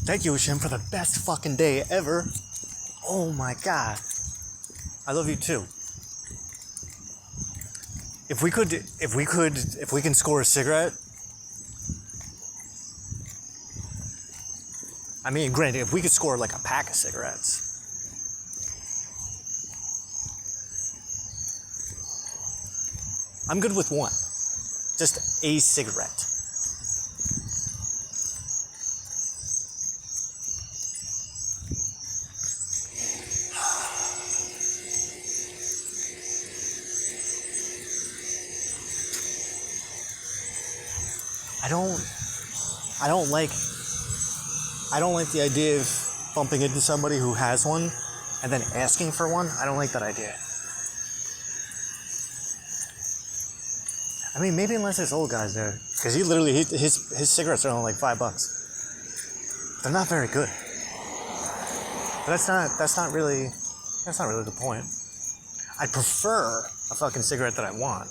Thank you, Hashem, for the best fucking day ever. Oh my god. I love you too. If we can score a cigarette. I mean, granted, if we could score like a pack of cigarettes. I'm good with one. Just a cigarette. I don't like the idea of bumping into somebody who has one and then asking for one. I don't like that idea. I mean, maybe unless there's old guys there, because his cigarettes are only like $5. They're not very good. But that's not really the point. I prefer a fucking cigarette that I want.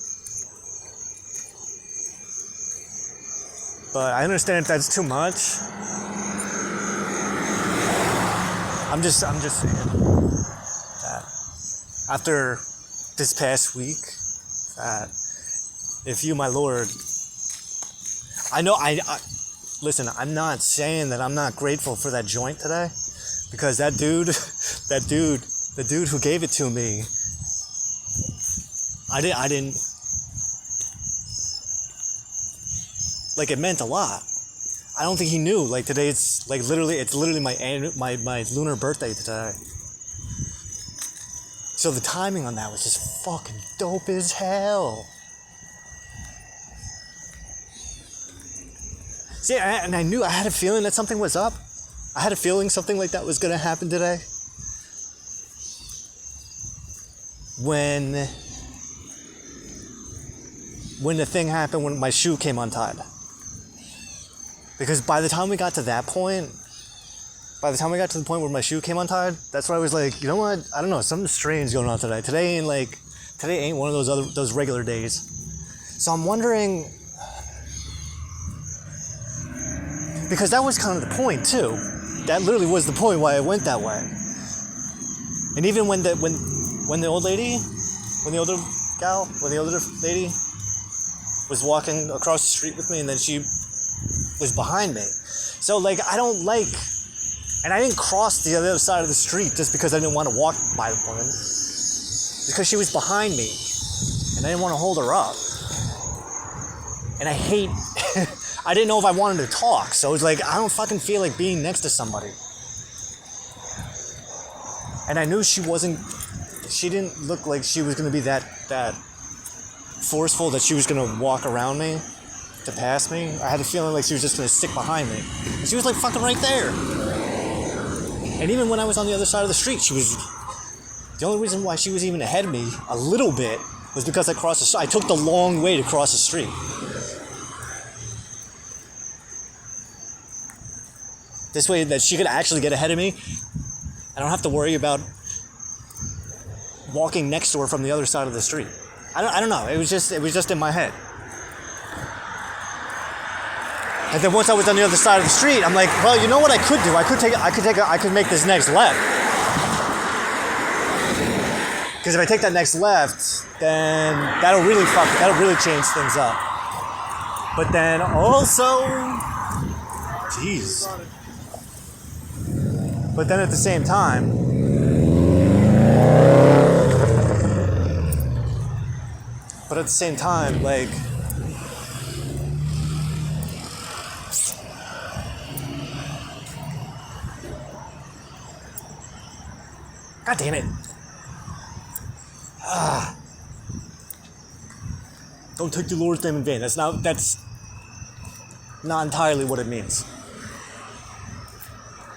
But I understand if that's too much. I'm just saying that after this past week, that if you, my Lord, I know I listen, I'm not saying that I'm not grateful for that joint today, because the dude who gave it to me, I didn't, like, it meant a lot. I don't think he knew. Like, today it's literally my lunar birthday today. So the timing on that was just fucking dope as hell. See, I had a feeling that something was up. I had a feeling something like that was gonna happen today. When the thing happened, when my shoe came untied. Because by the time we got to the point where my shoe came untied, that's where I was like, you know what? I don't know, something strange going on today. Today ain't one of those regular days. So I'm wondering, because that was kind of the point too. That literally was the point why I went that way. And even when the older lady was walking across the street with me, and then she was behind me. So, like, I don't like, and I didn't cross the other side of the street just because I didn't want to walk by the woman. Because she was behind me, and I didn't want to hold her up. And I didn't know if I wanted to talk, so it was like, I don't fucking feel like being next to somebody. And I knew she didn't look like she was going to be that forceful, that she was going to walk around me to pass me. I had a feeling like she was just going to stick behind me. And she was like fucking right there. And even when I was on the other side of the street, the only reason why she was even ahead of me a little bit was because I took the long way to cross the street. This way that she could actually get ahead of me. I don't have to worry about walking next to her from the other side of the street. I don't know. It was just in my head. And then once I was on the other side of the street, I'm like, well, you know what I could do? I could make this next left. Because if I take that next left, then that'll really change things up. But then also, jeez. But then at the same time, like, God damn it. Don't take the Lord's name in vain. That's not entirely what it means.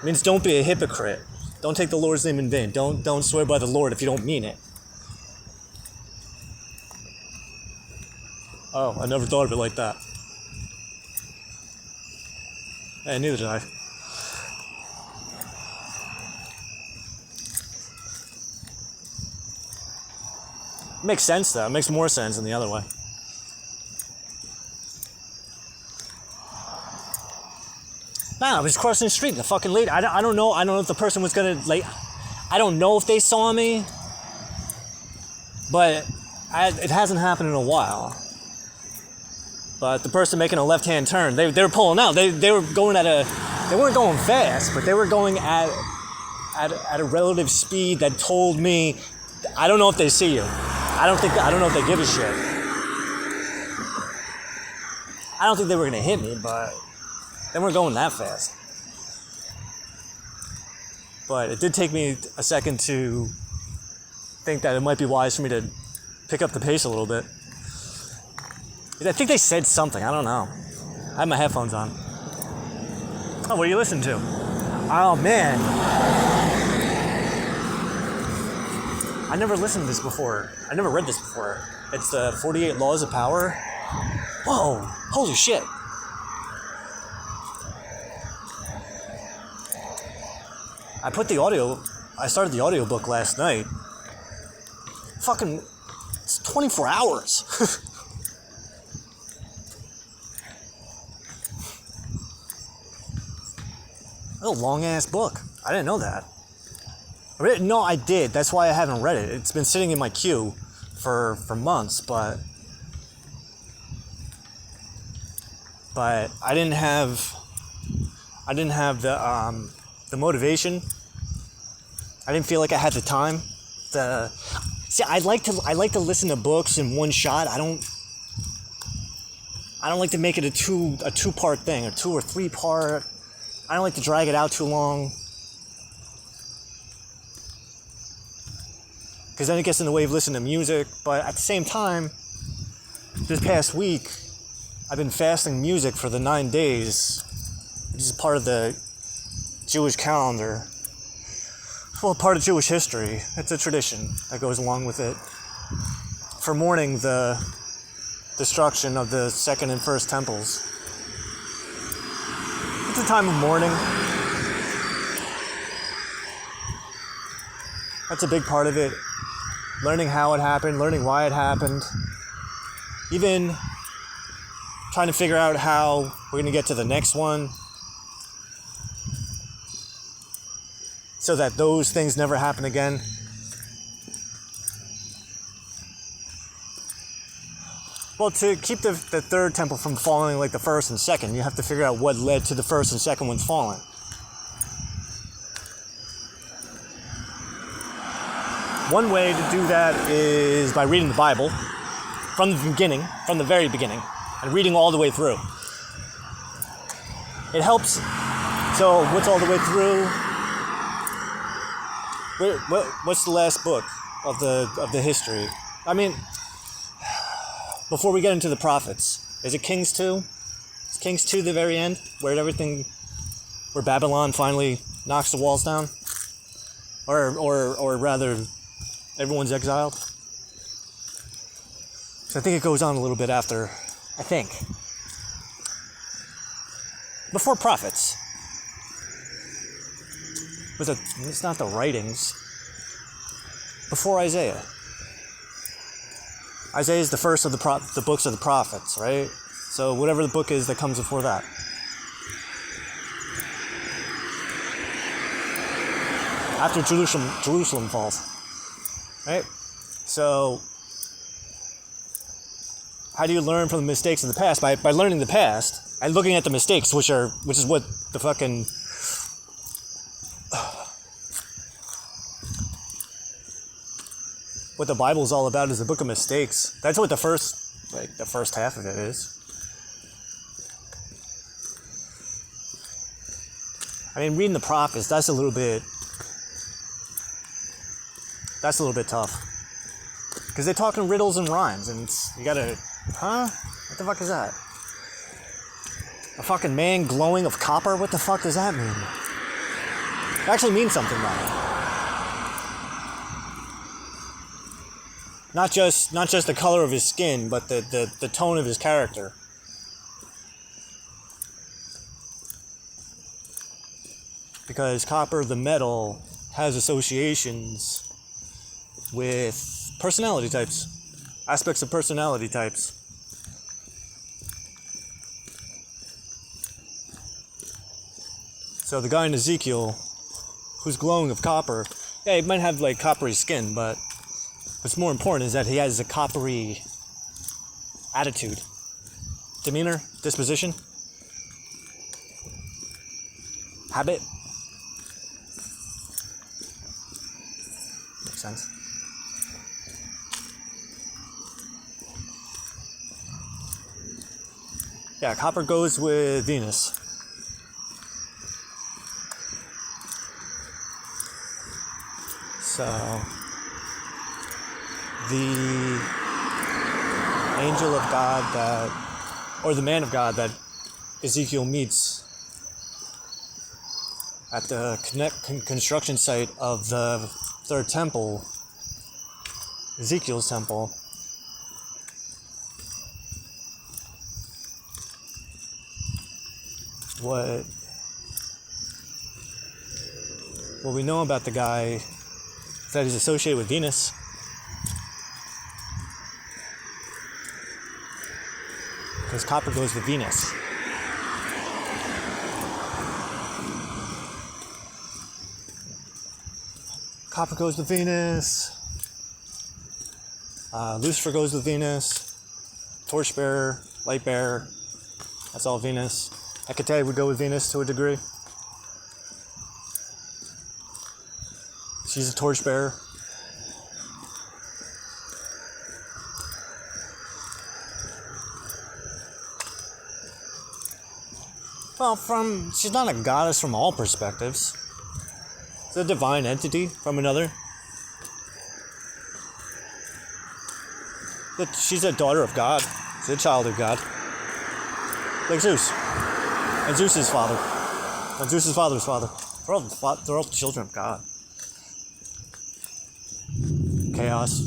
It means don't be a hypocrite. Don't take the Lord's name in vain. Don't swear by the Lord if you don't mean it. Oh, I never thought of it like that. Hey, neither did I. Makes sense though. It makes more sense than the other way. Nah, I was crossing the street. The fucking lady. I don't know. I don't know if the person was gonna like. I don't know if they saw me, but it hasn't happened in a while. But the person making a left-hand turn, they were pulling out. They were going they weren't going fast, but they were going at a relative speed that told me, I don't know if they see you. I don't know if they give a shit. I don't think they were gonna hit me, but they weren't going that fast. But it did take me a second to think that it might be wise for me to pick up the pace a little bit. I think they said something. I don't know. I have my headphones on. Oh, what are you listening to? Oh, man. I never listened to this before. I never read this before. It's the 48 Laws of Power. Whoa. Holy shit. I started the audiobook last night. Fucking, it's 24 hours. That's a long-ass book. I didn't know that. No, I did. That's why I haven't read it. It's been sitting in my queue for months, but I didn't have the motivation. I didn't feel like I had the time. I like to listen to books in one shot. I don't like to make it a two-part thing, or 2 or 3 part. I don't like to drag it out too long, because then it gets in the way of listening to music. But at the same time, this past week, I've been fasting music for the 9 days, which is part of the Jewish calendar. Well, part of Jewish history. It's a tradition that goes along with it. For mourning the destruction of the second and first temples. It's a time of mourning. That's a big part of it. Learning how it happened, learning why it happened. Even trying to figure out how we're going to get to the next one, so that those things never happen again. Well, to keep the third temple from falling like the first and second, you have to figure out what led to the first and second ones falling. One way to do that is by reading the Bible from the very beginning, and reading all the way through. It helps. So, what's all the way through? What's the last book of the history? I mean, before we get into the prophets, is it Kings 2? Is Kings 2 the very end, where Babylon finally knocks the walls down, or rather, everyone's exiled? So I think it goes on a little bit after. I think before prophets. It's not the writings. Before Isaiah. Isaiah is the first of the books of the prophets, right? So whatever the book is that comes before that. After Jerusalem falls, right? So how do you learn from the mistakes of the past? By learning the past and looking at the mistakes, which is what the fucking what the Bible is all about, is the book of mistakes. That's what the first half of it is. I mean, reading the prophets, that's a little bit tough. Because they talk in riddles and rhymes, and you gotta, what the fuck is that? A fucking man glowing of copper? What the fuck does that mean? It actually means something, though. Not just the color of his skin, but the tone of his character. Because copper, the metal, has associations with personality types, aspects of personality types. So the guy in Ezekiel, who's glowing of copper, yeah, he might have like coppery skin, but what's more important is that he has a coppery attitude, demeanor, disposition, habit. Makes sense. Yeah, copper goes with Venus. So, the angel of God or the man of God that Ezekiel meets at the construction site of the third temple, Ezekiel's temple, what we know about the guy is that he's associated with Venus. Because copper goes with Venus. Copper goes with Venus. Lucifer goes with Venus. Torchbearer, light bearer, that's all Venus. Hecate would go with Venus to a degree. She's a torchbearer. Well, she's not a goddess from all perspectives. It's a divine entity from another. But she's a daughter of God. She's a child of God. Like Zeus. And Zeus's father. And Zeus's father's father. They're all children of God. Chaos.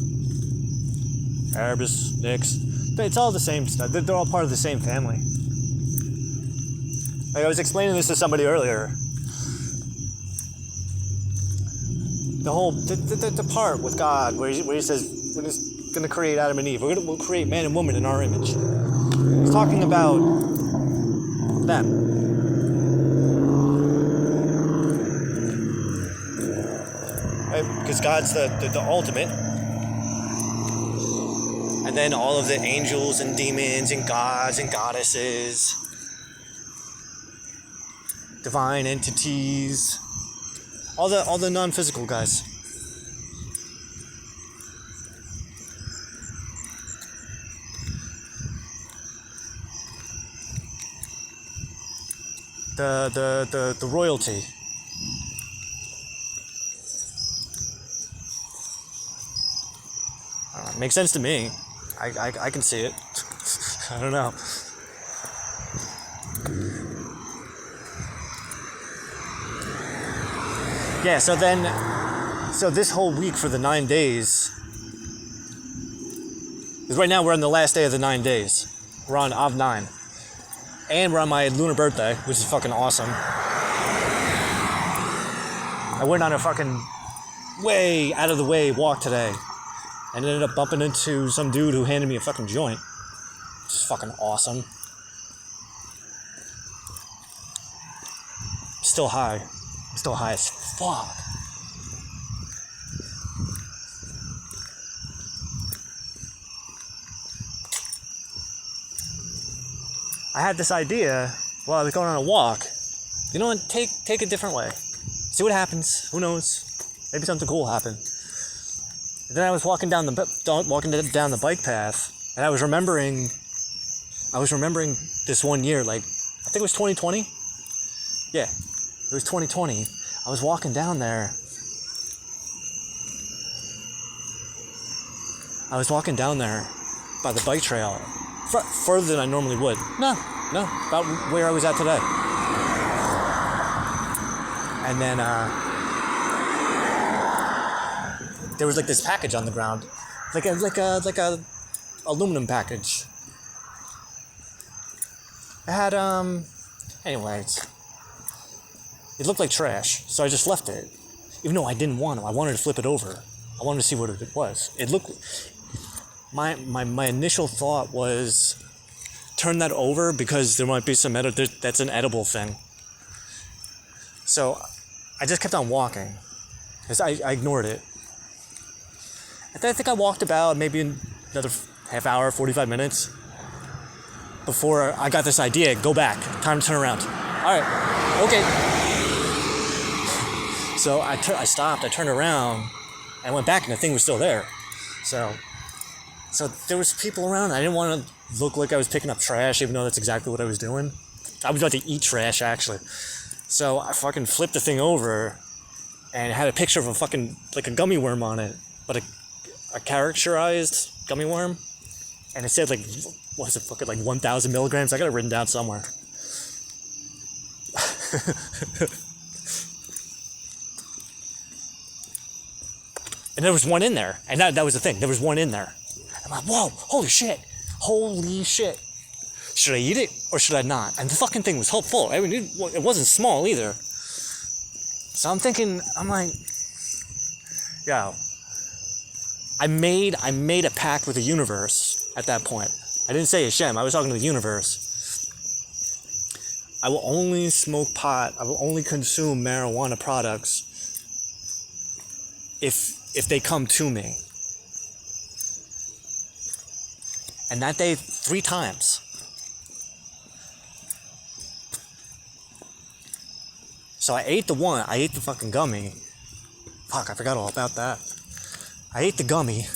Erebus, Nyx. It's all the same stuff. They're all part of the same family. Like I was explaining this to somebody earlier. The part with God where he says when he's going to create Adam and Eve, we'll create man and woman in our image. He's talking about them. Right? Because God's the ultimate. And then all of the angels and demons and gods and goddesses, divine entities, all the non-physical guys. The royalty. Makes sense to me. I can see it. I don't know. Yeah, so this whole week for the 9 days, because right now we're on the last day of the 9 days. We're on Av 9. And we're on my lunar birthday, which is fucking awesome. I went on a fucking way out of the way walk today. And ended up bumping into some dude who handed me a fucking joint. Which is fucking awesome. Still high. I'm still high as fuck. I had this idea while I was going on a walk. You know what? Take a different way. See what happens. Who knows? Maybe something cool will happen. And then I was walking down the bike path, and I was remembering this one year, like I think it was 2020. Yeah, it was 2020. I was walking down there. By the bike trail, further than I normally would. No, about where I was at today. And then there was like this package on the ground, like a aluminum package. It had anyways, it looked like trash, so I just left it, even though I didn't want to. I wanted to flip it over. I wanted to see what it was. It looked. My initial thought was turn that over because there might be some that's an edible thing. So I just kept on walking because I ignored it. And then I think I walked about maybe another half hour, 45 minutes before I got this idea. Go back. Time to turn around. All right. Okay. So I stopped. I turned around and went back, and the thing was still there. So there was people around. I didn't want to look like I was picking up trash, even though that's exactly what I was doing. I was about to eat trash, actually. So I fucking flipped the thing over and it had a picture of a fucking, like a gummy worm on it, but a characterized gummy worm. And it said, like, what was it, fucking, like 1,000 milligrams? I got it written down somewhere. And there was one in there. And that was the thing. There was one in there. I'm like, whoa, holy shit. Holy shit. Should I eat it or should I not? And the fucking thing was full. I mean, it wasn't small either. So I'm thinking, I'm like, yo, I made a pact with the universe at that point. I didn't say Hashem, I was talking to the universe. I will only smoke pot, I will only consume marijuana products if they come to me. And that day, 3 times. So I ate the fucking gummy. Fuck, I forgot all about that. I ate the gummy.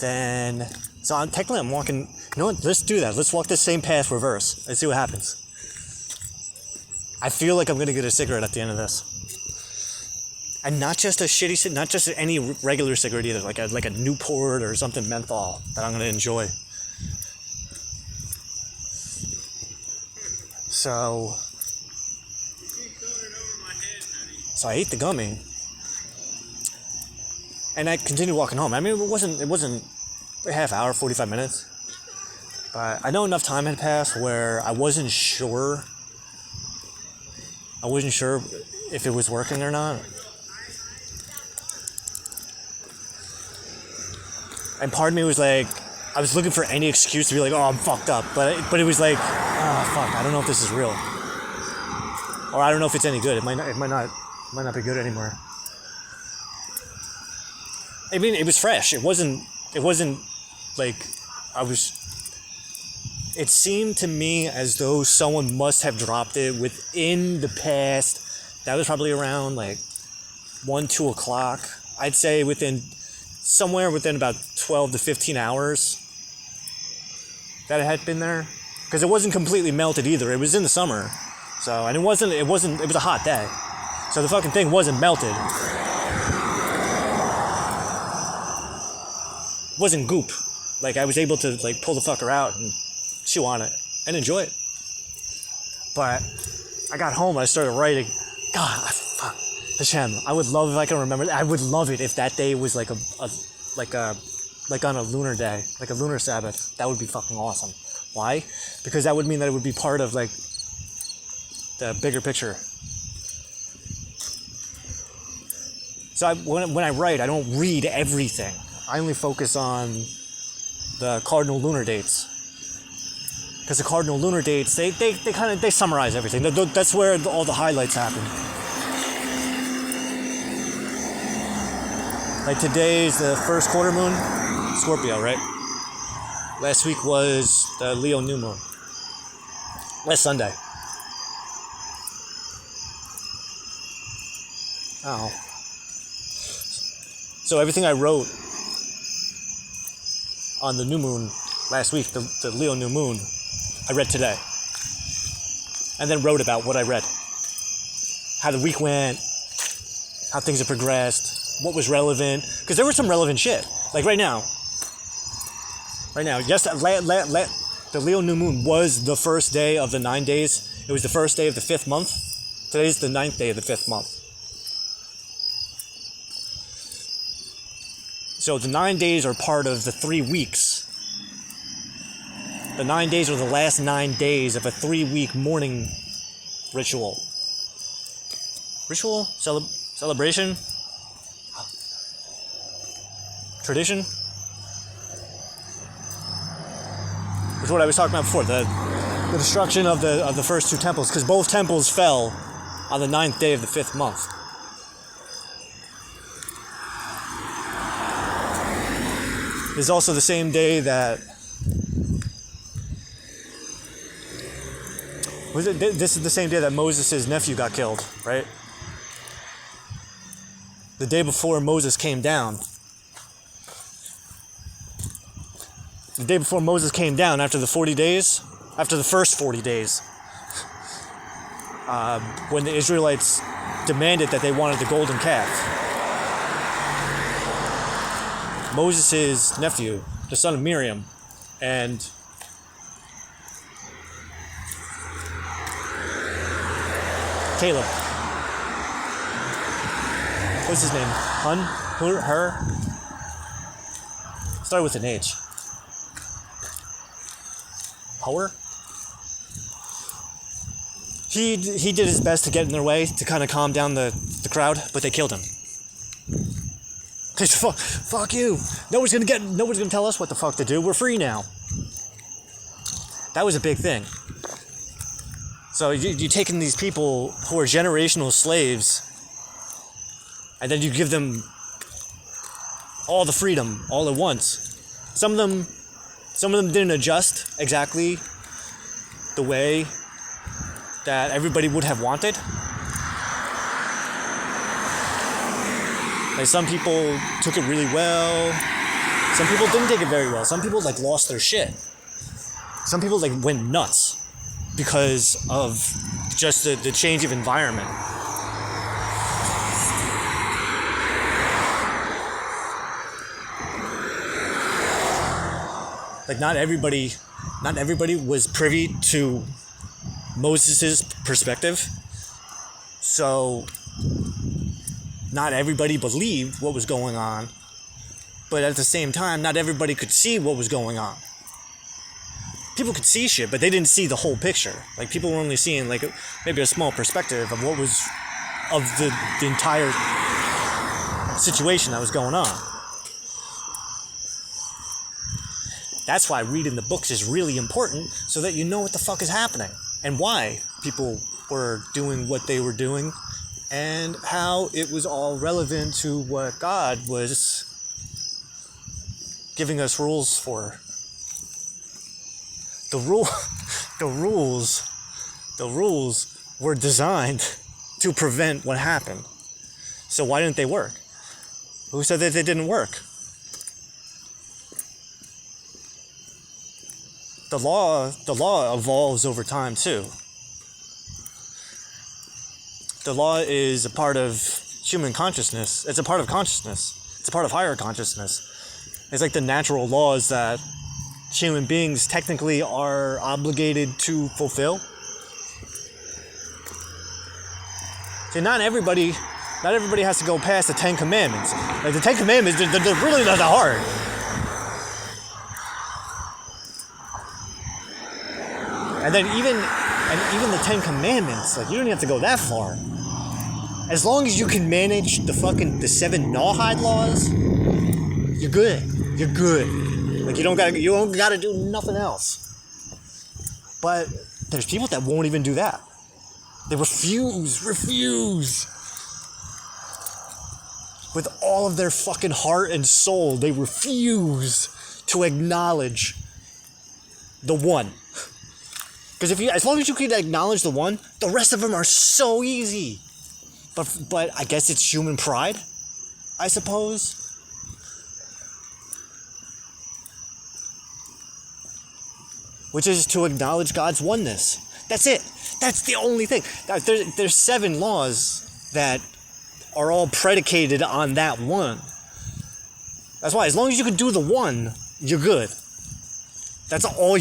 Then, so I'm walking, you know what, let's do that. Let's walk the same path reverse. Let's see what happens. I feel like I'm gonna get a cigarette at the end of this. And not just a shitty, not just any regular cigarette either, like a Newport or something menthol that I'm gonna enjoy. So I ate the gummy, and I continued walking home. I mean, it wasn't a half hour, 45 minutes, but I know enough time had passed where I wasn't sure if it was working or not. And part of me was like, I was looking for any excuse to be like, oh, I'm fucked up. But it was like, oh, fuck, I don't know if this is real. Or I don't know if it's any good. It might not be good anymore. I mean, it was fresh. It wasn't like it seemed to me as though someone must have dropped it within the past. That was probably around like 1-2 o'clock. I'd say somewhere within about 12 to 15 hours that it had been there, because it wasn't completely melted either. It was in the summer, so, and it was a hot day, so the fucking thing wasn't melted. It wasn't goop. Like, I was able to like pull the fucker out and chew on it and enjoy it. But I got home, I started writing. God, fuck. Hashem, I would love if I can remember. I would love it if that day was like on a lunar day, like a lunar Sabbath. That would be fucking awesome. Why? Because that would mean that it would be part of like the bigger picture. So when I write, I don't read everything. I only focus on the cardinal lunar dates. Because the cardinal lunar dates, they summarize everything. That's where all the highlights happen. Like today's the first quarter moon, Scorpio, right? Last week was the Leo new moon. Last Sunday. Oh. So everything I wrote on the new moon last week, the Leo new moon, I read today. And then wrote about what I read. How the week went, how things have progressed, what was relevant, because there was some relevant shit. Like right now, yes, the Leo new moon was the first day of the 9 days. It was the first day of the 5th month. Today's the 9th day of the 5th month. So the 9 days are part of the 3 weeks. The 9 days are the last 9 days of a 3-week mourning ritual. Ritual? Celebration? Tradition? Which is what I was talking about before. the destruction of the first two temples, because both temples fell on the 9th day of the 5th month. It's also the same day that this is the same day that Moses' nephew got killed, right? The day before Moses came down. The day before Moses came down, after the first 40 days, when the Israelites demanded that they wanted the golden calf, Moses' nephew, the son of Miriam, and Caleb. What's his name? Her? Start with an H. Hur? He did his best to get in their way to kind of calm down the crowd, but they killed him. Fuck you. Nobody's gonna tell us what the fuck to do. We're free now. That was a big thing. So you're taking these people who are generational slaves, and then you give them all the freedom all at once. Some of them didn't adjust exactly the way that everybody would have wanted. Like, some people took it really well. Some people didn't take it very well. Some people lost their shit. Some people went nuts because of just the change of environment. Not everybody was privy to Moses' perspective. So not everybody believed what was going on, but at the same time, not everybody could see what was going on. People could see shit, but they didn't see the whole picture. People were only seeing maybe a small perspective of what was of the entire situation that was going on. That's why reading the books is really important, so that you know what the fuck is happening and why people were doing what they were doing, and how it was all relevant to what God was giving us rules for. The rules were designed to prevent what happened. So why didn't they work? Who said that they didn't work? The law evolves over time too. The law is a part of human consciousness. It's a part of consciousness. It's a part of higher consciousness. It's like the natural laws that human beings technically are obligated to fulfill. See, not everybody has to go past the 10 Commandments. The 10 Commandments, they're really not that hard. And then even the 10 Commandments, you don't even have to go that far. As long as you can manage the 7 Rawhide laws, you're good. You're good. You don't gotta do nothing else. But there's people that won't even do that. They refuse with all of their fucking heart and soul. They refuse to acknowledge the one. Because as long as you can acknowledge the one, the rest of them are so easy. But I guess it's human pride, I suppose. Which is to acknowledge God's oneness. That's it. That's the only thing. There's 7 laws that are all predicated on that one. That's why, as long as you can do the one, you're good. That's all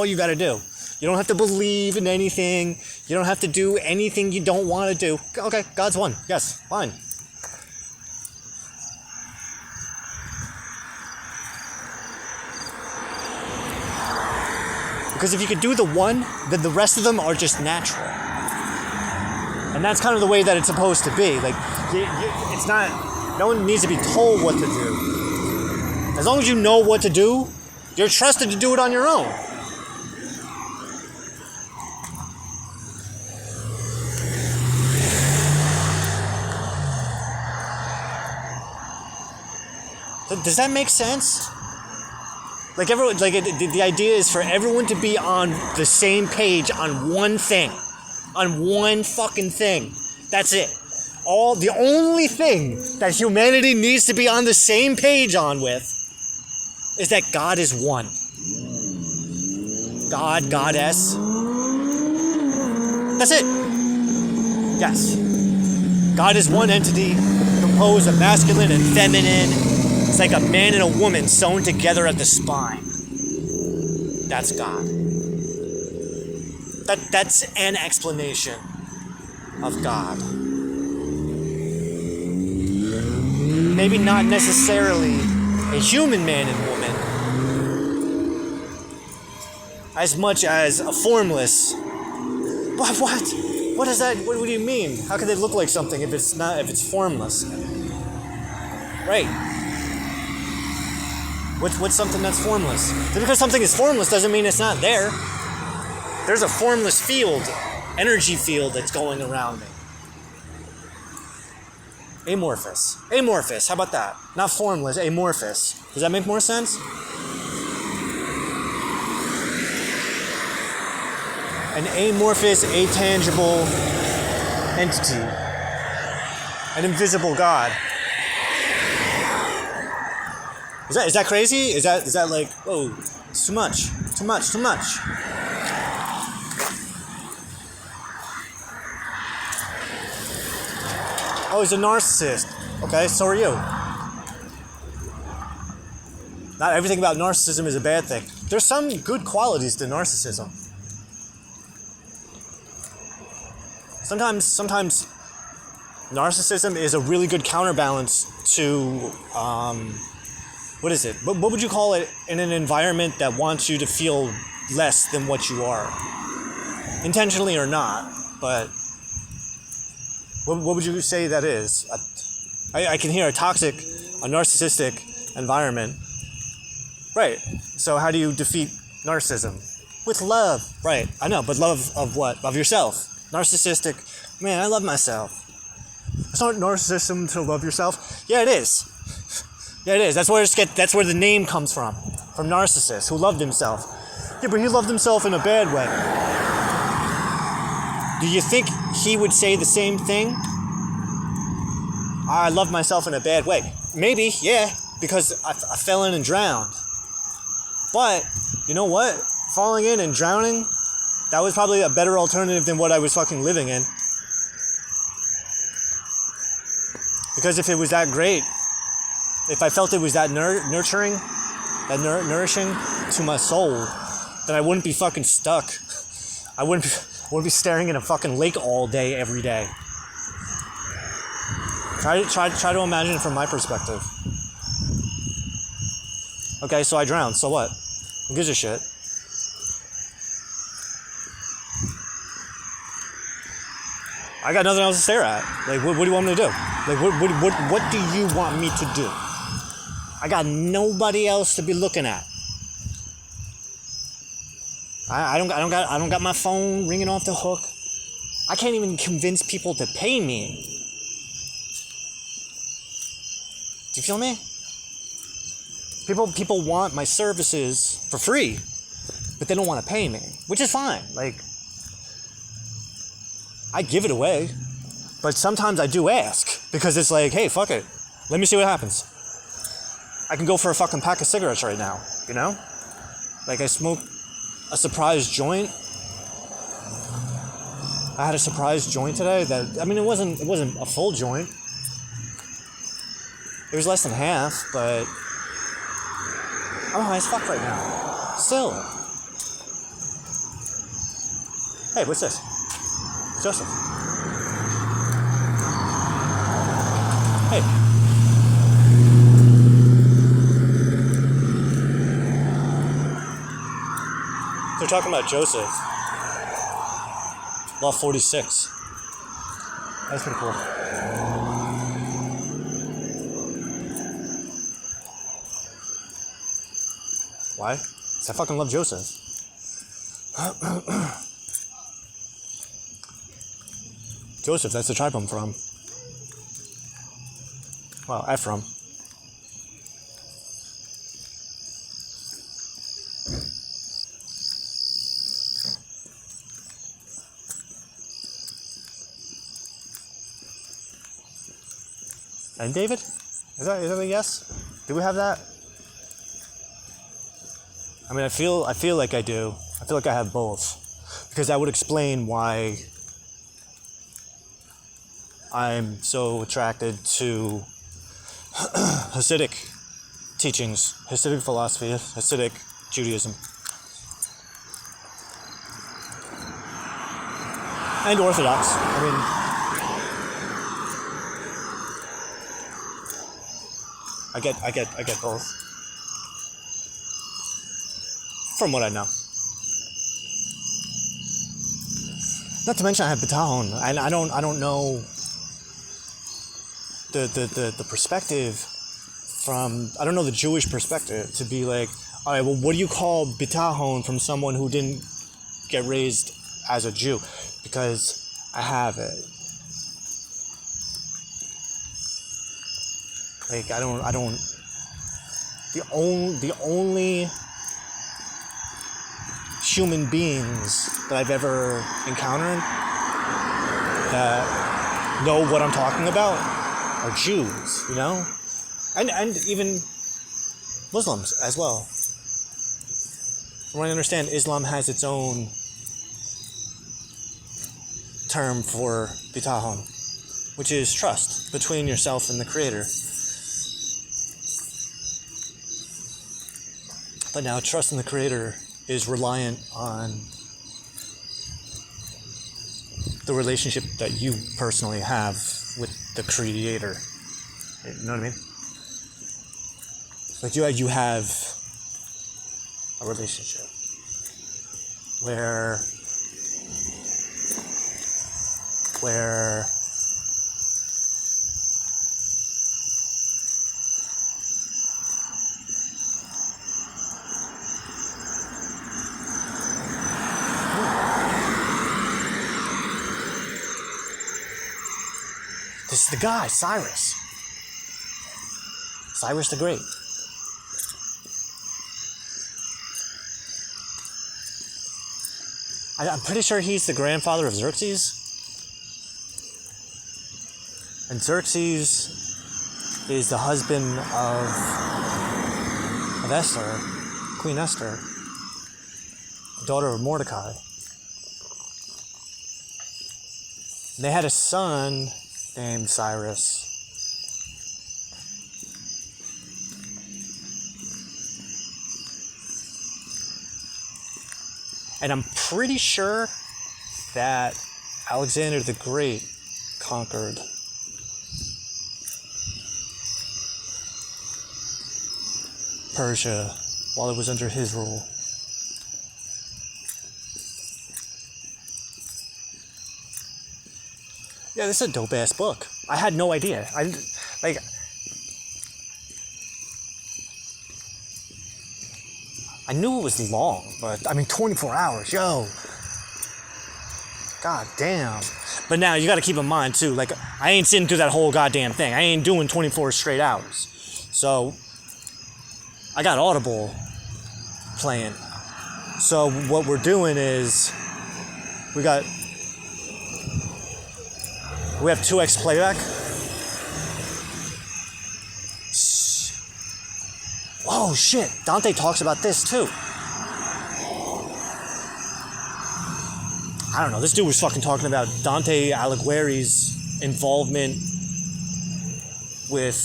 you gotta do. You don't have to believe in anything. You don't have to do anything you don't want to do. Okay, God's one. Yes, fine. Because if you could do the one, then the rest of them are just natural. And that's kind of the way that it's supposed to be. It's not, no one needs to be told what to do. As long as you know what to do, you're trusted to do it on your own. Does that make sense? Like everyone, like the idea is for everyone to be on the same page on one thing, on one fucking thing. That's it. The only thing that humanity needs to be on the same page on with is that God is one. God, goddess. That's it. Yes. God is one entity composed of masculine and feminine. It's like a man and a woman sewn together at the spine. That's God. That's an explanation of God. Maybe not necessarily a human man and woman, as much as a formless. What? What is that? What do you mean? How can they look like something if it's not? If it's formless? Right. What's something that's formless? Just because something is formless doesn't mean it's not there. There's a formless field, energy field that's going around me. Amorphous. How about that? Not formless, amorphous. Does that make more sense? An amorphous, atangible entity. An invisible God. Is that crazy? Is that like, oh, it's too much. Oh, he's a narcissist. Okay, so are you. Not everything about narcissism is a bad thing. There's some good qualities to narcissism. Sometimes narcissism is a really good counterbalance to, what is it? What would you call it in an environment that wants you to feel less than what you are? Intentionally or not, but what would you say that is? I can hear a narcissistic environment. Right. So how do you defeat narcissism? With love. Right. I know, but love of what? Of yourself. Narcissistic. Man, I love myself. It's not narcissism to love yourself. Yeah, it is. Yeah, it is. That's where the name comes from narcissist who loved himself. Yeah, but he loved himself in a bad way. Do you think he would say the same thing? I love myself in a bad way. Maybe, yeah, because I fell in and drowned. But, you know what? Falling in and drowning, that was probably a better alternative than what I was fucking living in. Because if it was that great, if I felt it was that nurturing, that nourishing to my soul, then I wouldn't be fucking stuck. I wouldn't be staring at a fucking lake all day, every day. Try to imagine it from my perspective. Okay, so I drowned. So what? Who gives a shit? I got nothing else to stare at. Like, what do you want me to do? Like, what do you want me to do? I got nobody else to be looking at. I don't got my phone ringing off the hook. I can't even convince people to pay me. Do you feel me? People want my services for free, but they don't want to pay me, which is fine. Like, I give it away, but sometimes I do ask because it's like, hey, fuck it, let me see what happens. I can go for a fucking pack of cigarettes right now, you know? Like, I smoked a surprise joint. I had a surprise joint today that, I mean, it wasn't a full joint. It was less than half, but I'm high as fuck right now. Still. Hey, what's this? Joseph. Hey. They're talking about Joseph. Law 46. That's pretty cool. Why? Because I fucking love Joseph. Joseph, that's the tribe I'm from. Well, Ephraim. And David? Is that a yes? Do we have that? I mean, I feel like I do. I feel like I have both. Because that would explain why I'm so attracted to Hasidic teachings, Hasidic philosophy, Hasidic Judaism. And Orthodox. I mean, I get both. From what I know. Not to mention I have bitachon, and I don't know the perspective from, I don't know the Jewish perspective to be like, all right, well, what do you call bitachon from someone who didn't get raised as a Jew? Because I have it. Like, I don't, the only human beings that I've ever encountered that know what I'm talking about are Jews, you know? And even Muslims as well. From what I understand, Islam has its own term for bitachon, which is trust between yourself and the Creator. But now trust in the Creator is reliant on the relationship that you personally have with the Creator. You know what I mean? Like you have a relationship where this is the guy, Cyrus the Great. I'm pretty sure he's the grandfather of Xerxes. And Xerxes is the husband of Esther, Queen Esther, daughter of Mordecai. And they had a son named Cyrus. And I'm pretty sure that Alexander the Great conquered Persia while it was under his rule. Yeah, this is a dope ass book. I had no idea. I knew it was long, but I mean 24 hours, yo. God damn. But now you gotta keep in mind too, like I ain't sitting through that whole goddamn thing. I ain't doing 24 straight hours. So I got Audible playing. So what we're doing is we have 2x Playback. Oh shit, Dante talks about this too. I don't know, this dude was fucking talking about Dante Alighieri's involvement with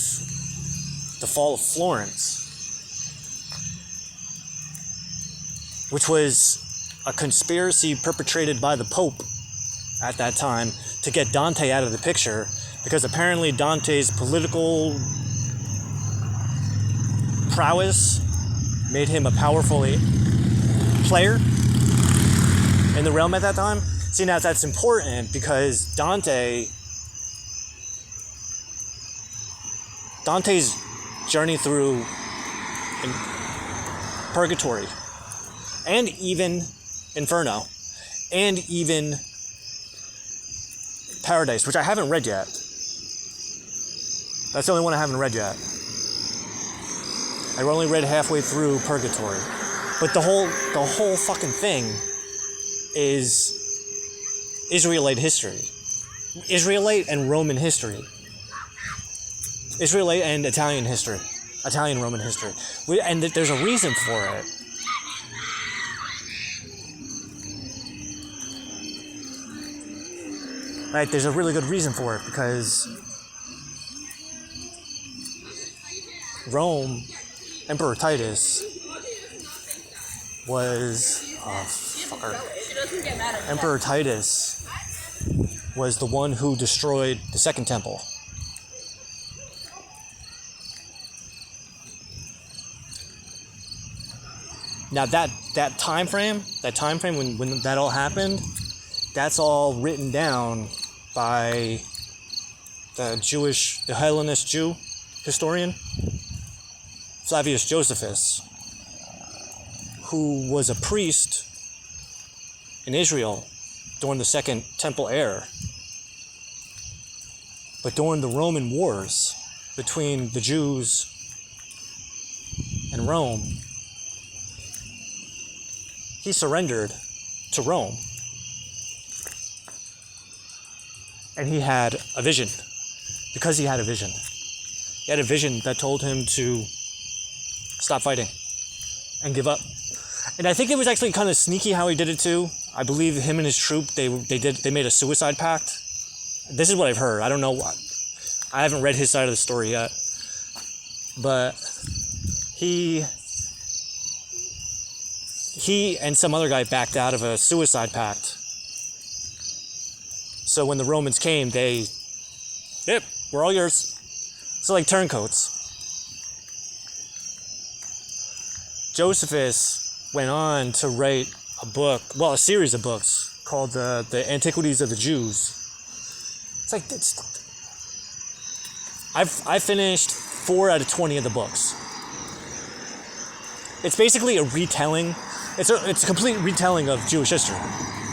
the fall of Florence, which was a conspiracy perpetrated by the Pope at that time to get Dante out of the picture, because apparently Dante's political prowess made him a powerful player in the realm at that time. See, now that's important because Dante's journey through purgatory and even Inferno and even Paradise, which I haven't read yet. That's the only one I haven't read yet. I only read halfway through Purgatory. But the whole fucking thing is Israelite history. Israelite and Roman history. Israelite and Italian history, Italian Roman history, and there's a reason for it. Right, there's a really good reason for it because Rome, Emperor Titus was Emperor Titus was the one who destroyed the Second Temple. Now that time frame when that all happened, that's all written down by the Hellenist Jew historian, Flavius Josephus, who was a priest in Israel during the Second Temple era. But during the Roman wars between the Jews and Rome, he surrendered to Rome. And he had a vision. Because he had a vision. He had a vision that told him to stop fighting and give up. And I think it was actually kind of sneaky how he did it too. I believe him and his troop, they made a suicide pact. This is what I've heard. I don't know. I haven't read his side of the story yet. But he and some other guy backed out of a suicide pact. So when the Romans came, yep, we're all yours. So like turncoats. Josephus went on to write a series of books called the Antiquities of the Jews. I finished 4 out of 20 of the books. It's basically a retelling. It's a complete retelling of Jewish history.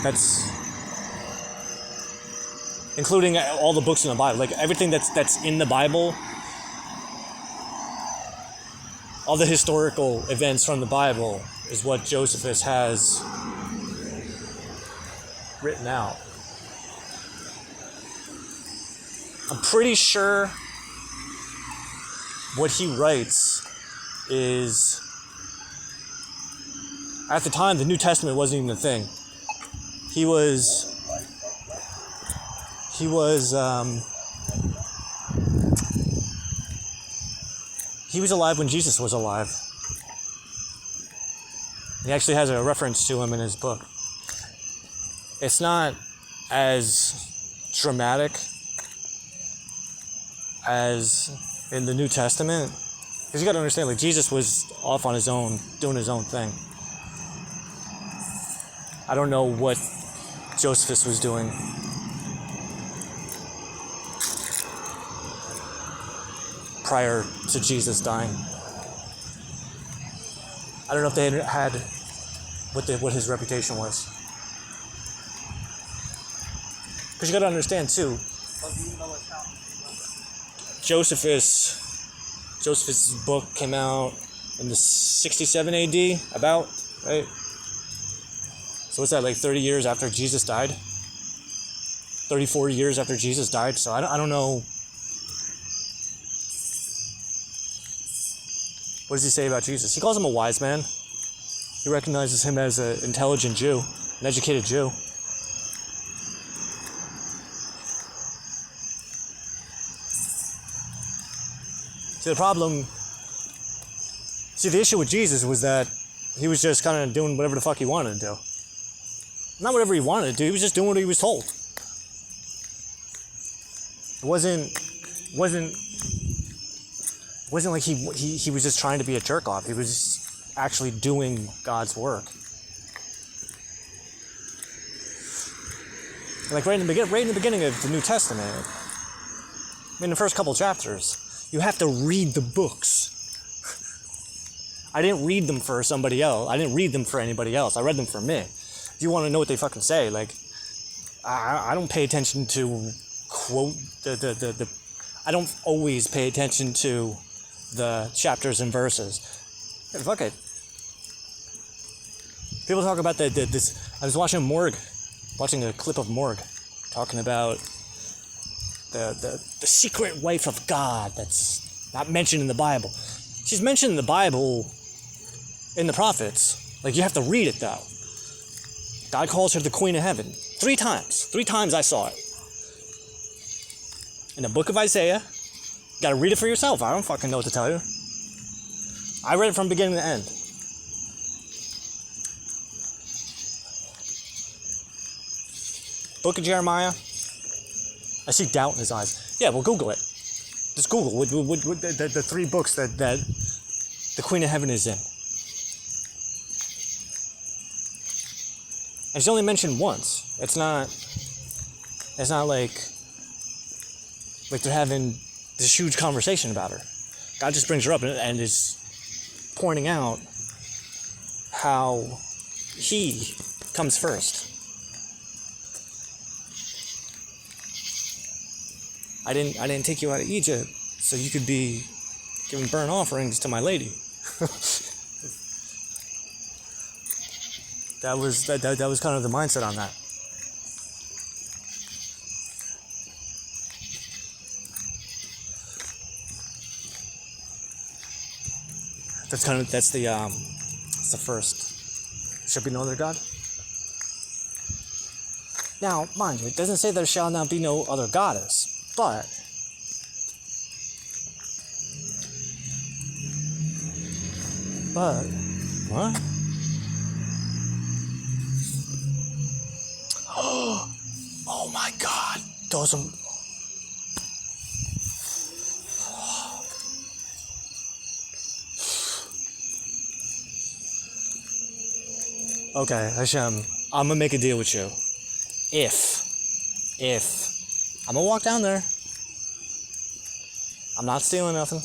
That's including all the books in the Bible, like everything that's in the Bible, all the historical events from the Bible is what Josephus has written out. I'm pretty sure what he writes is, at the time, the New Testament wasn't even a thing. He was alive when Jesus was alive. He actually has a reference to him in his book. It's not as dramatic as in the New Testament, because you got to understand, like, Jesus was off on his own, doing his own thing. I don't know what Josephus was doing. Prior to Jesus dying. I don't know if they had what his reputation was. Because you got to understand too, Josephus' book came out in the 67 AD, about, right? So what's that, like 30 years after Jesus died? 34 years after Jesus died? So I don't know. What does he say about Jesus? He calls him a wise man. He recognizes him as an intelligent Jew, an educated Jew. The issue with Jesus was that he was just kind of doing whatever the fuck he wanted to do. Not whatever he wanted to do, he was just doing what he was told. It wasn't like he was just trying to be a jerk off. He was actually doing God's work. Like right in the beginning of the New Testament, in the first couple chapters, you have to read the books. I didn't read them for somebody else. I didn't read them for anybody else. I read them for me. If you want to know what they fucking say, like, I don't pay attention to quote the I don't always pay attention to the chapters and verses. Yeah, fuck it. People talk about this. I was watching a clip of Morgue, talking about the secret wife of God that's not mentioned in the Bible. She's mentioned in the Bible in the prophets. Like, you have to read it, though. God calls her the Queen of Heaven. 3 times. 3 times I saw it. In the book of Isaiah. You gotta read it for yourself. I don't fucking know what to tell you. I read it from beginning to end. Book of Jeremiah. I see doubt in his eyes. Yeah, well, Google it. Just Google the 3 books that the Queen of Heaven is in. And she's only mentioned once. It's not like they're having this huge conversation about her. God just brings her up and is pointing out how he comes first. I didn't take you out of Egypt so you could be giving burnt offerings to my lady. That was kind of the mindset on that. That's the first. Should be no other God. Now, mind you, it doesn't say there shall not be no other goddess, but what? Oh my God! Those are. Okay, Hashem, I'm gonna make a deal with you. If I'm gonna walk down there, I'm not stealing nothing.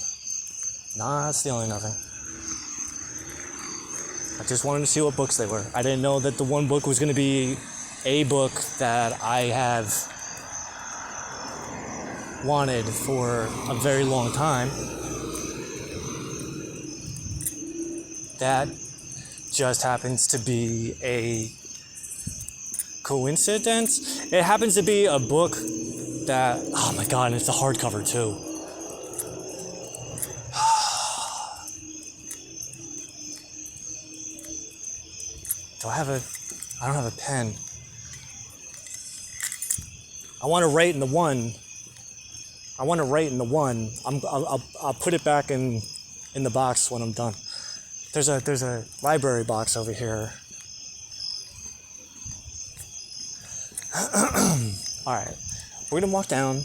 Not stealing nothing. I just wanted to see what books they were. I didn't know that the one book was gonna be a book that I have wanted for a very long time. That just happens to be a coincidence. It happens to be a book that, oh my God, and it's a hardcover too. I don't have a pen. I want to write in the one. I'll put it back in the box when I'm done. There's a library box over here. All right, we're gonna walk down.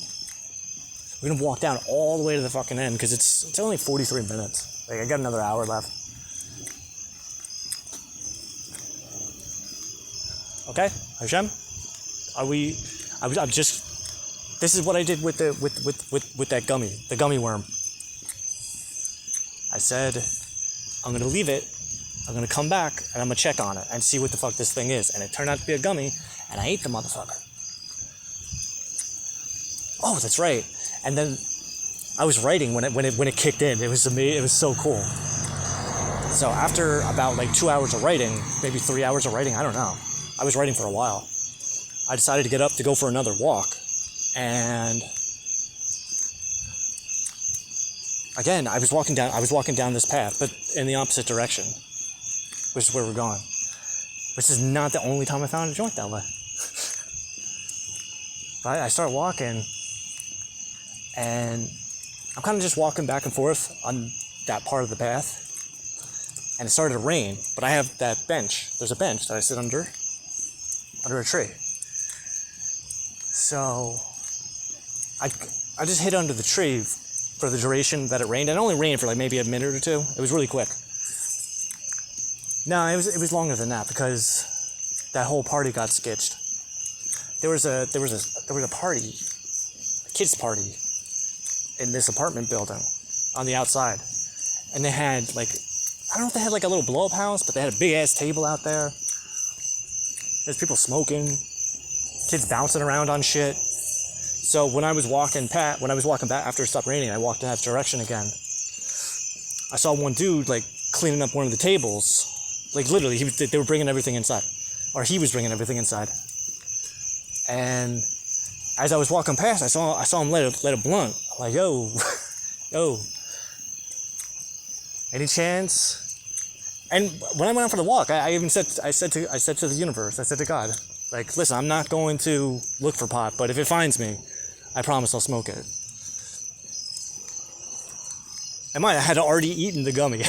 We're gonna walk down all the way to the fucking end because it's only 43 minutes. Like, I got another hour left. Okay, Hashem, I'm just. This is what I did with that gummy, the gummy worm. I said, I'm gonna leave it. I'm gonna come back and I'm gonna check on it and see what the fuck this thing is. And it turned out to be a gummy, and I ate the motherfucker. Oh, that's right. And then I was writing when it kicked in. It was amazing. It was so cool. So after about like 2 hours of writing, maybe 3 hours of writing, I don't know. I was writing for a while. I decided to get up to go for another walk, and again, I was walking down this path, but in the opposite direction, which is where we're going. Which is not the only time I found a joint that way. But I started walking, and I'm kind of just walking back and forth on that part of the path, and it started to rain. But I have that bench. There's a bench that I sit under a tree. So I just hid under the tree for the duration that it rained. And it only rained for like maybe a minute or two. It was really quick. No, it was longer than that because that whole party got sketched. There was a party, a kids party, in this apartment building on the outside, and they had like, I don't know if they had like a little blow up house, but they had a big ass table out there. There's people smoking, kids bouncing around on shit. So when I was walking back after it stopped raining, I walked in that direction again. I saw one dude like cleaning up one of the tables. Like literally, they were bringing everything inside, or he was bringing everything inside. And as I was walking past, I saw him light a blunt. I'm like, yo, yo, any chance? And when I went out for the walk, I said to the universe, I said to God, like, listen, I'm not going to look for pot, but if it finds me, I promise I'll smoke it. And I had already eaten the gummy.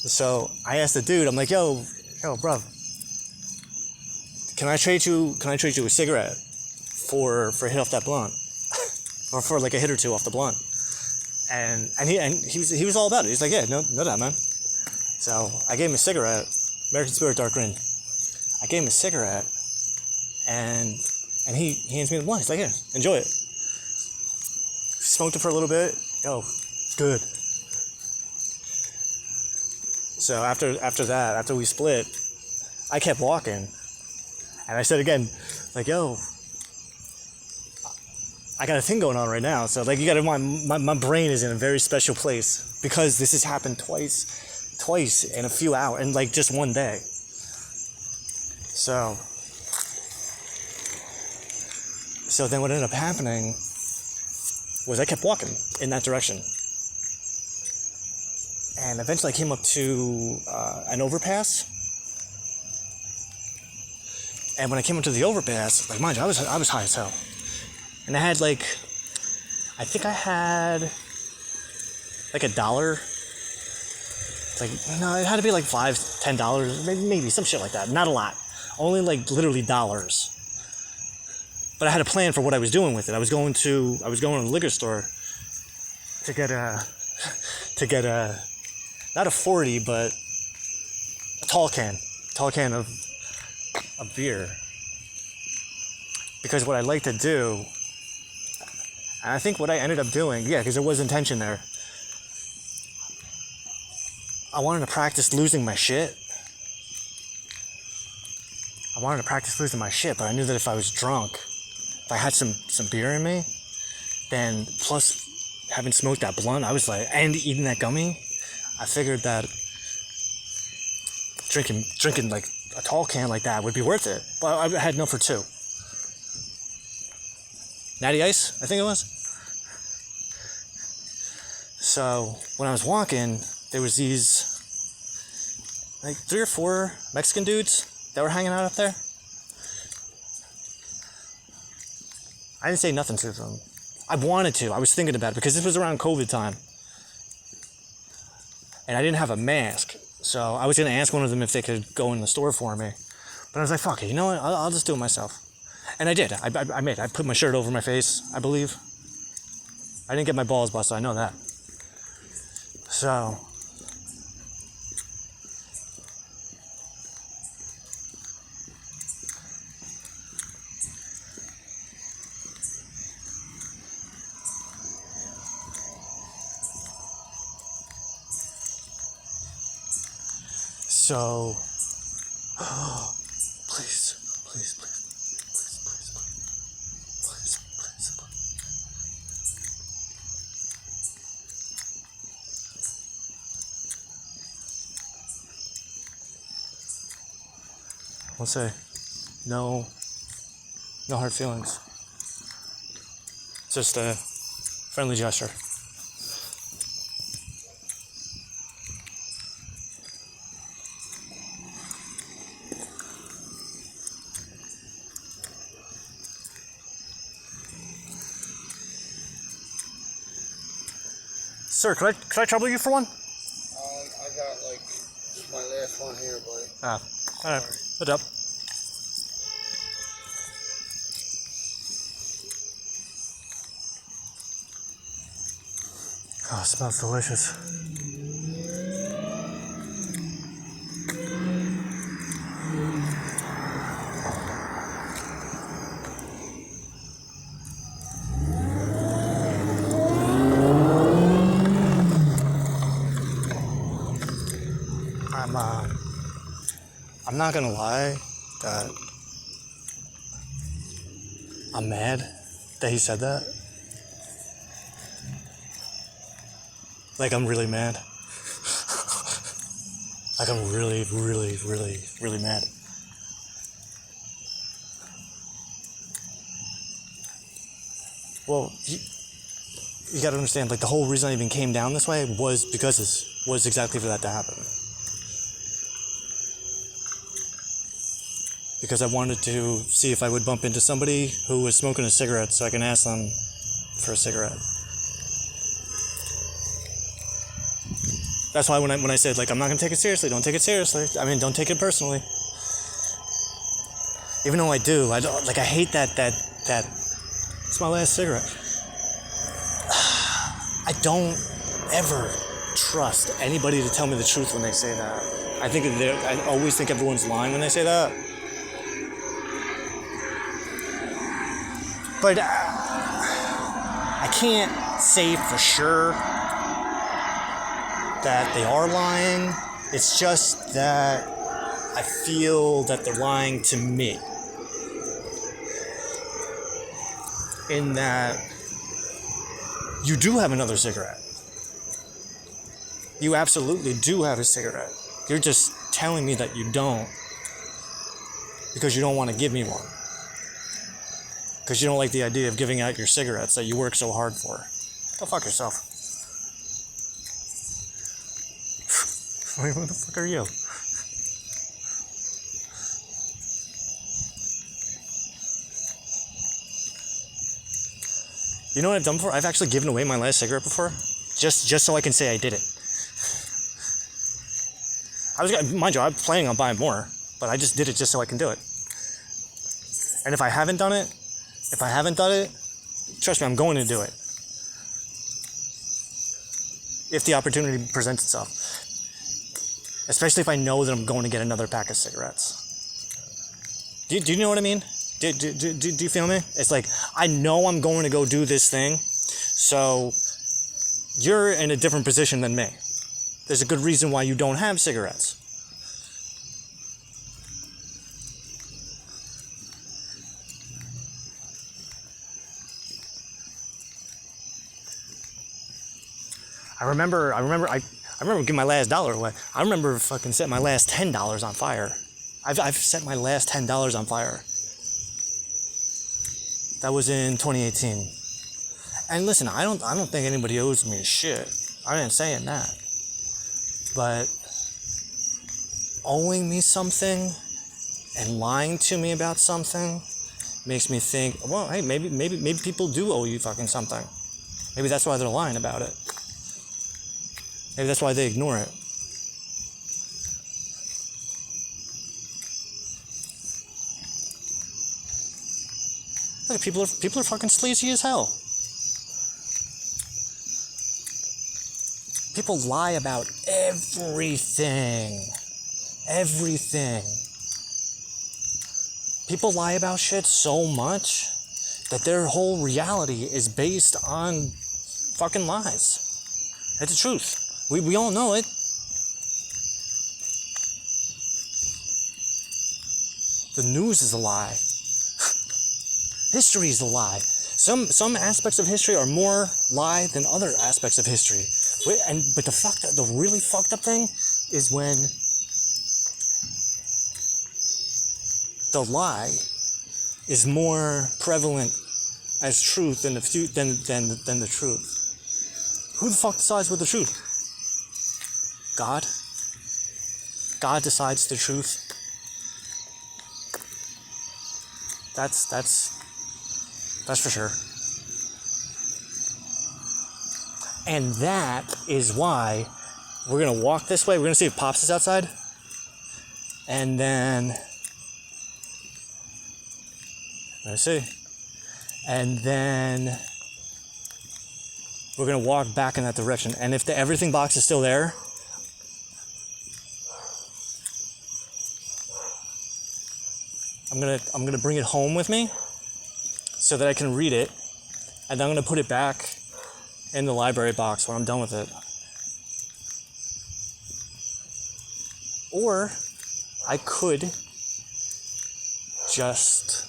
So I asked the dude, I'm like, yo, bro, can I trade you a cigarette for a hit off that blunt? Or for like a hit or two off the blunt? And he was all about it. He's like, yeah, no doubt, man. So I gave him a cigarette, American Spirit Dark Green. I gave him a cigarette, and he hands me the blunt. He's like, yeah, enjoy it. Smoked it for a little bit. Yo, it's good. So after we split, I kept walking, and I said again, like, yo, I got a thing going on right now. So like, you gotta mind, my brain is in a very special place because this has happened twice in a few hours, in like just one day. So then what ended up happening was I kept walking in that direction. And eventually I came up to an overpass. And when I came up to the overpass, like, mind you, I was high as hell. And I had like, I think I had like $1. Like, no, it had to be like $5, $10, maybe some shit like that. Not a lot. Only like literally dollars. But I had a plan for what I was doing with it. I was going to the liquor store to get a not a 40, but a tall can of beer. Because what I like to do, and I think what I ended up doing, yeah, because there was intention there, I wanted to practice losing my shit. But I knew that if I was drunk, if I had some beer in me, then plus having smoked that blunt, I was like, and eating that gummy, I figured that drinking like a tall can like that would be worth it. But I had enough for 2. Natty Ice, I think it was. So when I was walking, there was these like 3 or 4 Mexican dudes that were hanging out up there. I didn't say nothing to them. I wanted to. I was thinking about it because this was around COVID time. And I didn't have a mask. So I was going to ask one of them if they could go in the store for me. But I was like, fuck it, you know what? I'll just do it myself. And I did. I put my shirt over my face, I believe. I didn't get my balls busted, I know that. So please. I'll say, no hard feelings. Just a friendly gesture. Sir, could I trouble you for one? I got like my last one here, buddy. Ah, all right. What's up? Oh, it smells delicious. I'm not gonna lie that I'm mad that he said that. Like, I'm really mad. Like, I'm really, really, really, really mad. Well, you got to understand, like, the whole reason I even came down this way was exactly for that to happen. Because I wanted to see if I would bump into somebody who was smoking a cigarette so I can ask them for a cigarette. That's why when I said, like, I'm not going to take it seriously, don't take it seriously. I mean, don't take it personally. Even though I do, I hate that it's my last cigarette. I don't ever trust anybody to tell me the truth when they say that. I always think everyone's lying when they say that. But I can't say for sure that they are lying. It's just that I feel that they're lying to me. In that you do have another cigarette. You absolutely do have a cigarette. You're just telling me that you don't because you don't want to give me one. Because you don't like the idea of giving out your cigarettes that you work so hard for. Go fuck yourself. Who the fuck are you? You know what I've done before? I've actually given away my last cigarette before, just so I can say I did it. Mind you, I was planning on buying more, but I just did it just so I can do it. And if I haven't done it, trust me, I'm going to do it. If the opportunity presents itself. Especially if I know that I'm going to get another pack of cigarettes. Do you know what I mean? Do you feel me? It's like, I know I'm going to go do this thing, so you're in a different position than me. There's a good reason why you don't have cigarettes. I remember giving my last dollar away. I remember fucking setting my last $10 on fire. I've set my last $10 on fire. That was in 2018. And listen, I don't think anybody owes me shit. I ain't saying that. But owing me something and lying to me about something makes me think, well, hey, maybe people do owe you fucking something. Maybe that's why they're lying about it. Maybe that's why they ignore it. Look, people are fucking sleazy as hell. People lie about everything. Everything. People lie about shit so much that their whole reality is based on fucking lies. It's the truth. We all know it. The news is a lie. History is a lie. Some aspects of history are more lie than other aspects of history. But the really fucked up thing is when the lie is more prevalent as truth than the truth. Who the fuck decides what the truth? God? God decides the truth. That's for sure. And that is why we're gonna walk this way. We're gonna see if Pops is outside. And then let's see. And then we're gonna walk back in that direction. And if the everything box is still there, I'm gonna bring it home with me so that I can read it, and then I'm gonna put it back in the library box when I'm done with it. Or I could just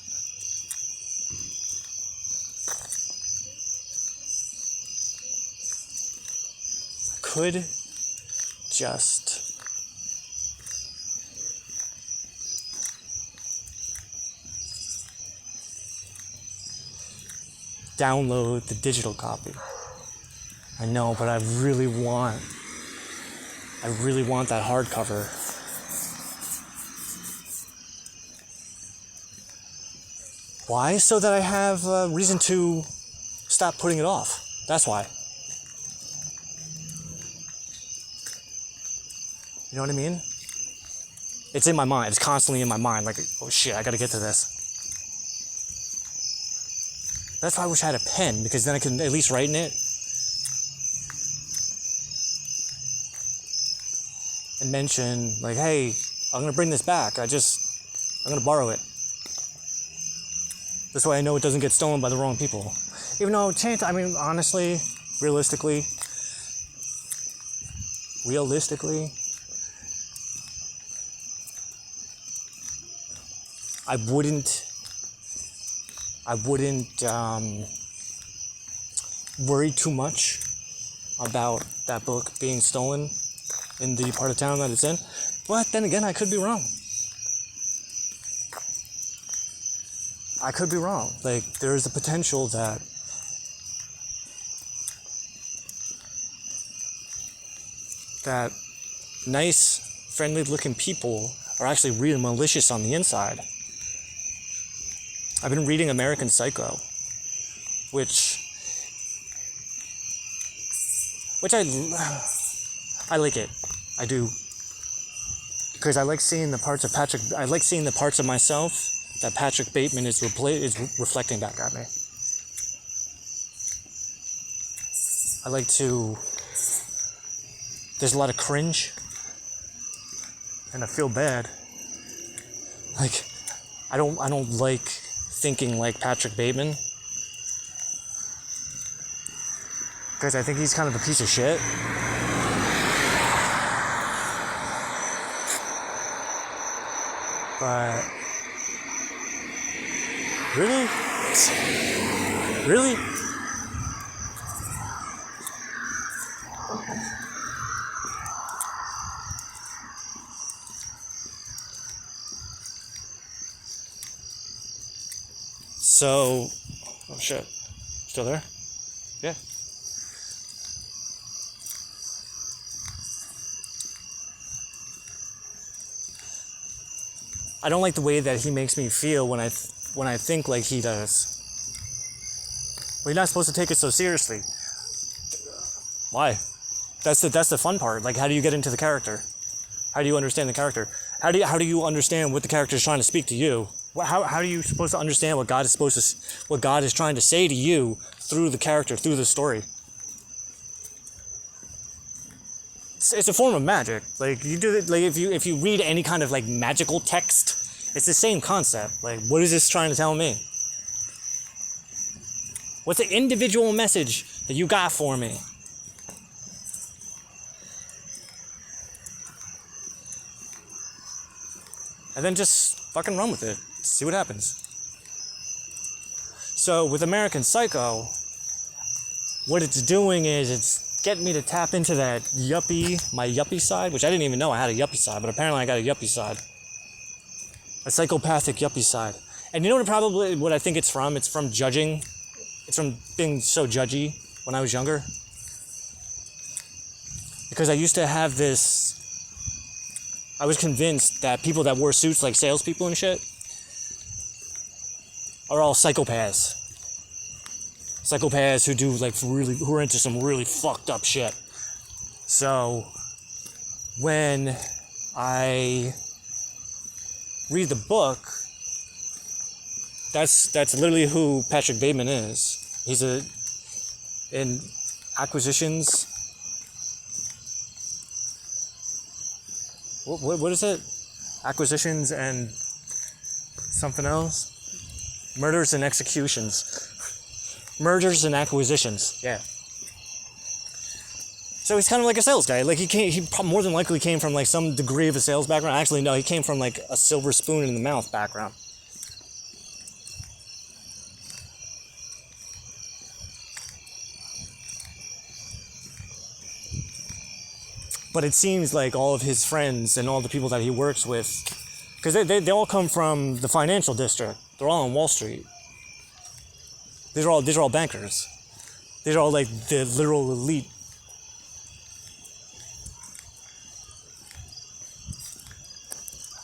download the digital copy. I know, but I really want that hardcover. Why? So that I have a reason to stop putting it off. That's why. You know what I mean? It's in my mind. It's constantly in my mind. Like, oh shit, I gotta get to this. That's why I wish I had a pen, because then I can at least write in it. And mention, like, hey, I'm gonna bring this back. I'm gonna borrow it. This way I know it doesn't get stolen by the wrong people. Even though, honestly, realistically, I wouldn't worry too much about that book being stolen in the part of town that it's in. But then again, I could be wrong. Like, there is a potential that nice, friendly-looking people are actually really malicious on the inside. I've been reading American Psycho, which I like it. I do. Because I like seeing the parts of myself that Patrick Bateman is reflecting back at me. There's a lot of cringe, and I feel bad. Like, I don't like thinking like Patrick Bateman, because I think he's kind of a piece of shit. But really? So, oh shit, still there? Yeah. I don't like the way that he makes me feel when I think like he does. Well, you're not supposed to take it so seriously. Why? That's the fun part. Like, how do you get into the character? How do you understand the character? How do you understand what the character is trying to speak to you? How are you supposed to understand what God is trying to say to you through the character, through the story? It's a form of magic. Like, you do it. Like, if you read any kind of like magical text, it's the same concept. Like, what is this trying to tell me? What's the individual message that you got for me? And then just fucking run with it. See what happens. So with American Psycho, what it's doing is it's getting me to tap into that my yuppie side, which I didn't even know I had a yuppie side, but apparently I got a yuppie side. A psychopathic yuppie side. And you know what I think it's from? It's from judging. It's from being so judgy when I was younger. Because I used to have this... I was convinced that people that wore suits like salespeople and shit are all psychopaths. Psychopaths who are into some really fucked up shit. So when I read the book, that's literally who Patrick Bateman is. He's in acquisitions. What is it? Acquisitions and something else? Murders and executions. Mergers and acquisitions. Yeah. So he's kind of like a sales guy. Like, he more than likely came from like some degree of a sales background. Actually, no, he came from like a silver spoon in the mouth background. But it seems like all of his friends and all the people that he works with, because they all come from the financial district. They're all on Wall Street. These are all bankers. These are all like the literal elite.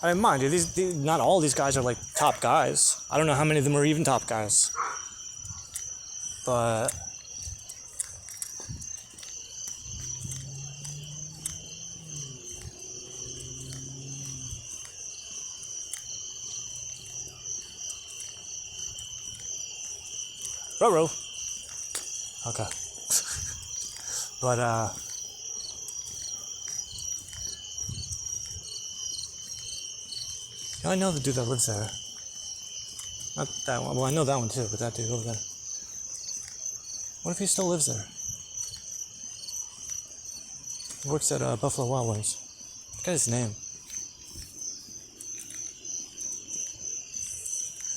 I mean, mind you, not all these guys are like top guys. I don't know how many of them are even top guys. But Ruh-roh. Okay. But I know the dude that lives there. Not that one. Well, I know that one too, but that dude over there. What if he still lives there? He works at Buffalo Wild Wings. I forgot his name.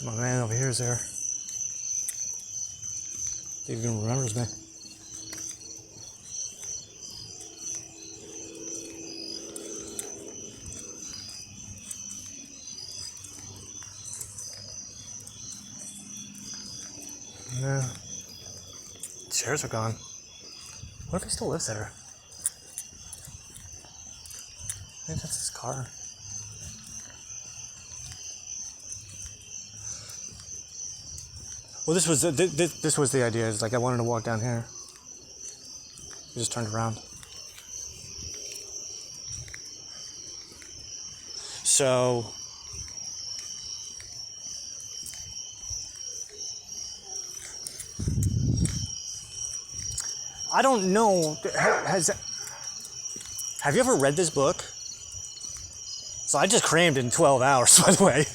My man over here is there. He even remembers me. Yeah. Chairs are gone. What if he still lives there? Maybe that's his car. Well, this was the idea. It's like I wanted to walk down here. We just turned around. So I don't know. Have you ever read this book? So I just crammed in 12 hours, by the way.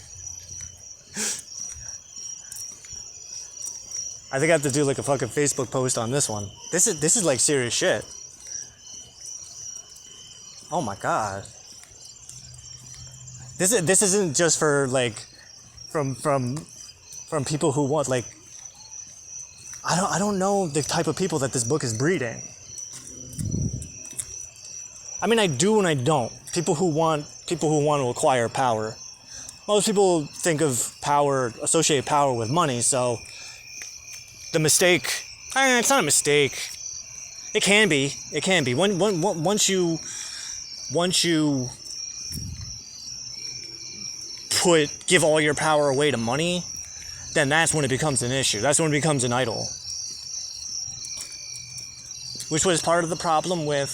I think I have to do like a fucking Facebook post on this one. This is like serious shit. Oh my god. This isn't just for like from people who want like I don't know the type of people that this book is breeding. I mean, I do and I don't. People who want to acquire power. Most people think of power, associate power with money, so the mistake, it's not a mistake. It can be. Once you give all your power away to money, then that's when it becomes an issue. That's when it becomes an idol. Which was part of the problem with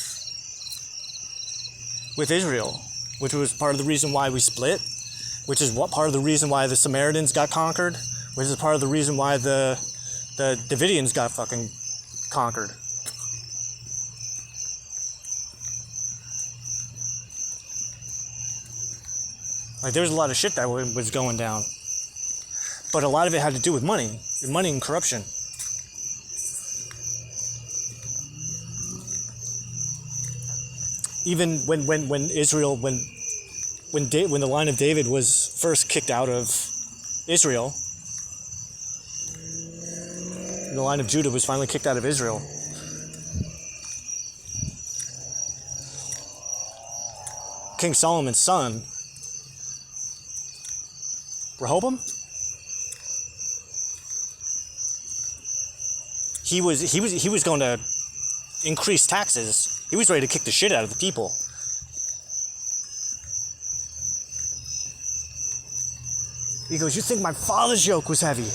Israel, which was part of the reason why we split, which is part of the reason why the Samaritans got conquered, which is part of the reason why the Davidians got fucking conquered. Like, there was a lot of shit that was going down. But a lot of it had to do with money and corruption. Even when Israel, when the line of David was first kicked out of Israel, the line of Judah was finally kicked out of Israel. King Solomon's son, Rehoboam, he was going to increase taxes. He was ready to kick the shit out of the people. He goes, "You think my father's yoke was heavy?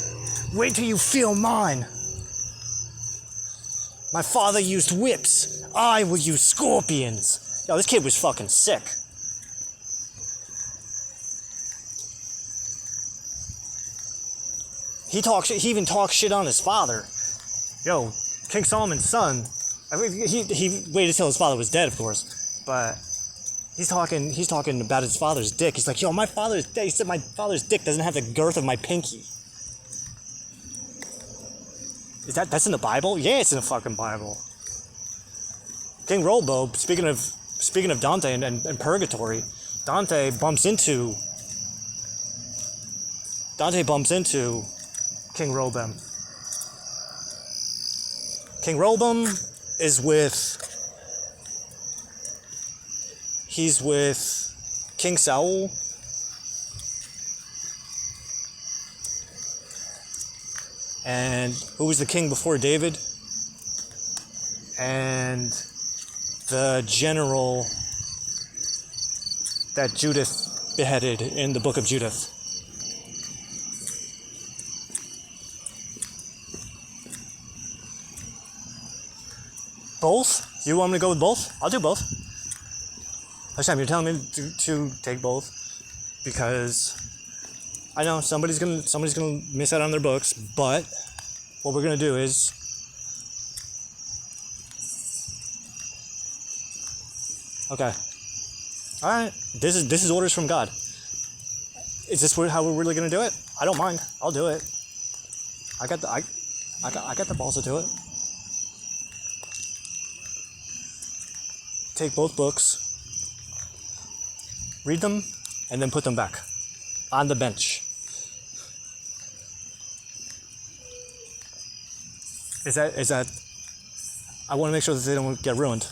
Wait till you feel mine. My father used whips. I will use scorpions." Yo, this kid was fucking sick. He even talks shit on his father. Yo, King Solomon's son. I mean, he waited till his father was dead, of course, but he's talking about his father's dick. He's like, "Yo, he said my father's dick doesn't have the girth of my pinky." That's in the Bible? Yeah, it's in the fucking Bible. King Rolbo, speaking of Dante and purgatory, Dante bumps into King Robem. King Robem is with King Saul. and who was the king before David, and the general that Judith beheaded in the book of Judith. Both? You want me to go with both? I'll do both. Hashem, you're telling me to take both because I know somebody's gonna miss out on their books, but what we're gonna do is okay. All right. This is orders from God. Is this how we're really gonna do it? I don't mind. I'll do it. I got the balls to do it. Take both books, read them, and then put them back on the bench. Is that? I want to make sure that they don't get ruined.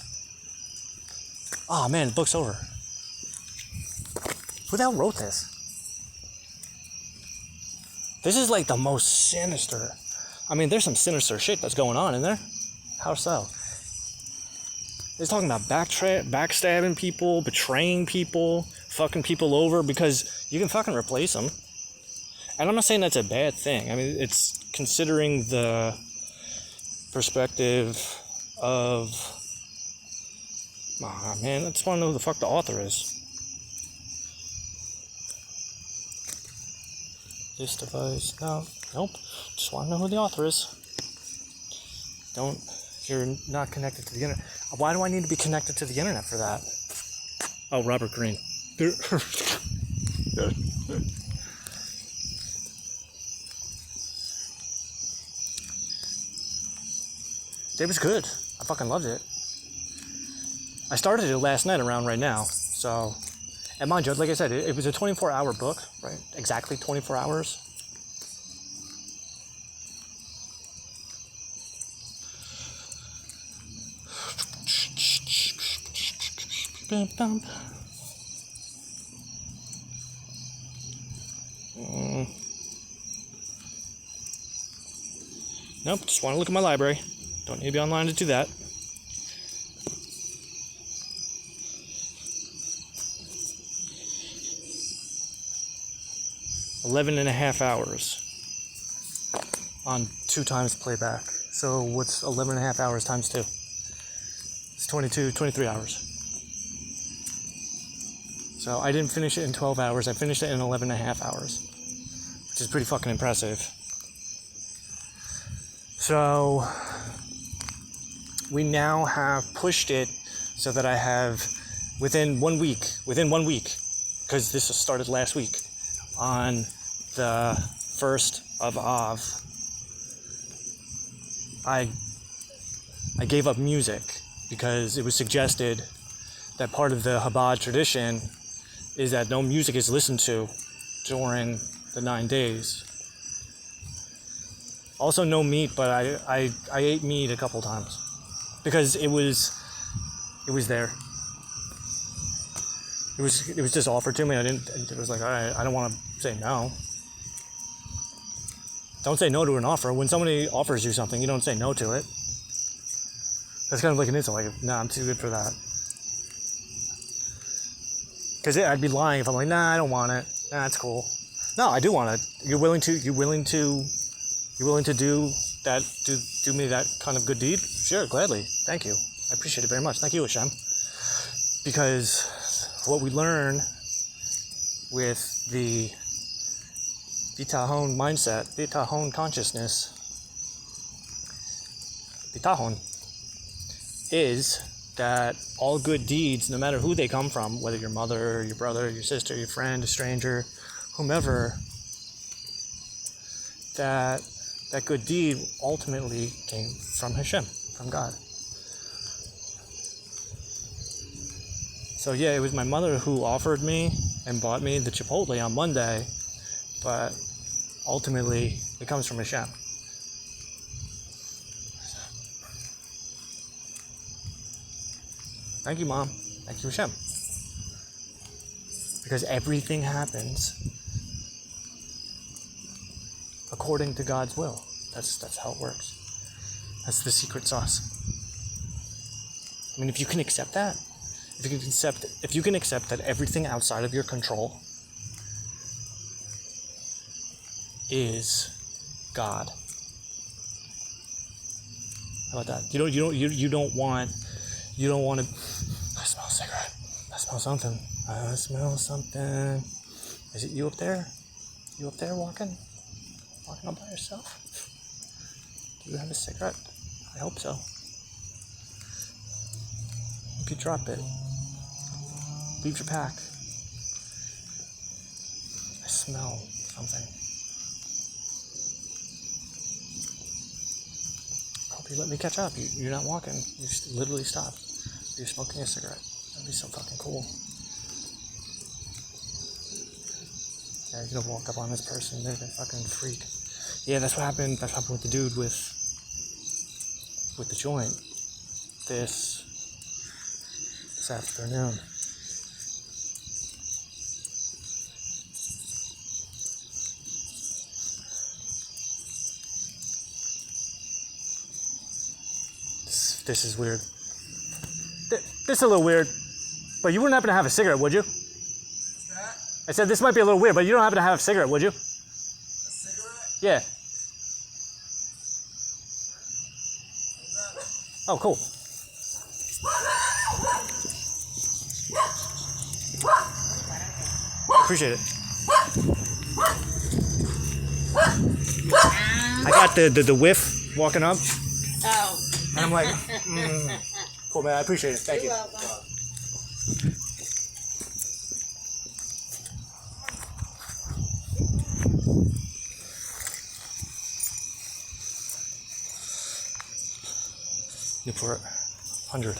Oh man, the book's over. Who the hell wrote this? This is like the most sinister. I mean, there's some sinister shit that's going on in there. How so? It's talking about backstabbing people, betraying people, fucking people over because you can fucking replace them. And I'm not saying that's a bad thing. I mean, it's considering the perspective of... Ah, man, I just want to know who the fuck the author is. This device, no, nope. Just want to know who the author is. You're not connected to the internet. Why do I need to be connected to the internet for that? Oh, Robert Greene. It was good. I fucking loved it. I started it last night around right now. So, and mind you, like I said, it was a 24-hour book, right? Exactly 24 hours. Nope, just want to look at my library. Don't need to be online to do that. $11.5 hours on 2 times playback. So what's 11.5 hours times 2? It's 23 hours. So I didn't finish it in 12 hours. I finished it in 11.5 hours, which is pretty fucking impressive. So we now have pushed it so that I have within 1 week, because this started last week, on the 1st of Av, I gave up music because it was suggested that part of the Chabad tradition is that no music is listened to during the 9 days. Also no meat, but I ate meat a couple times because it was there. It was just offered to me. It was like, all right, I don't want to say no. Don't say no to an offer. When somebody offers you something, you don't say no to it. That's kind of like an insult. Like, nah, I'm too good for that. Because I'd be lying if I'm like, nah, I don't want it. Nah, that's cool. No, I do want it. You're willing to do that? Do me that kind of good deed? Sure, gladly. Thank you. I appreciate it very much. Thank you, Hashem. Because what we learn with the Bitahon mindset, Bitahon consciousness, Bitahon, is that all good deeds, no matter who they come from, whether your mother, your brother, your sister, your friend, a stranger, whomever, that good deed ultimately came from Hashem, from God. So yeah, it was my mother who offered me and bought me the Chipotle on Monday, but ultimately it comes from Hashem. Thank you, Mom. Thank you, Hashem. Because everything happens according to God's will. That's how it works. That's the secret sauce. I mean, if you can accept that, if you can accept that everything outside of your control is God. How about that? You don't want to. I smell a cigarette. I smell something. I smell something. Is it you up there? You up there walking all by yourself? Do you have a cigarette? I hope so. If you drop it, leave your pack. I smell something. I hope you let me catch up. You're not walking. You just literally stopped. You're smoking a cigarette. That'd be so fucking cool. Yeah, you're gonna walk up on this person. They're gonna fucking freak. Yeah, that's what happened. That's what happened with the dude with the joint this afternoon. This is weird. This is a little weird, but you wouldn't happen to have a cigarette, would you? What's that? I said this might be a little weird, but you don't happen to have a cigarette, would you? A cigarette? Yeah. Oh, cool. Appreciate it. I got the whiff walking up. Oh. And I'm like, cool, man. I appreciate it. Thank you. You're welcome. Newport 100.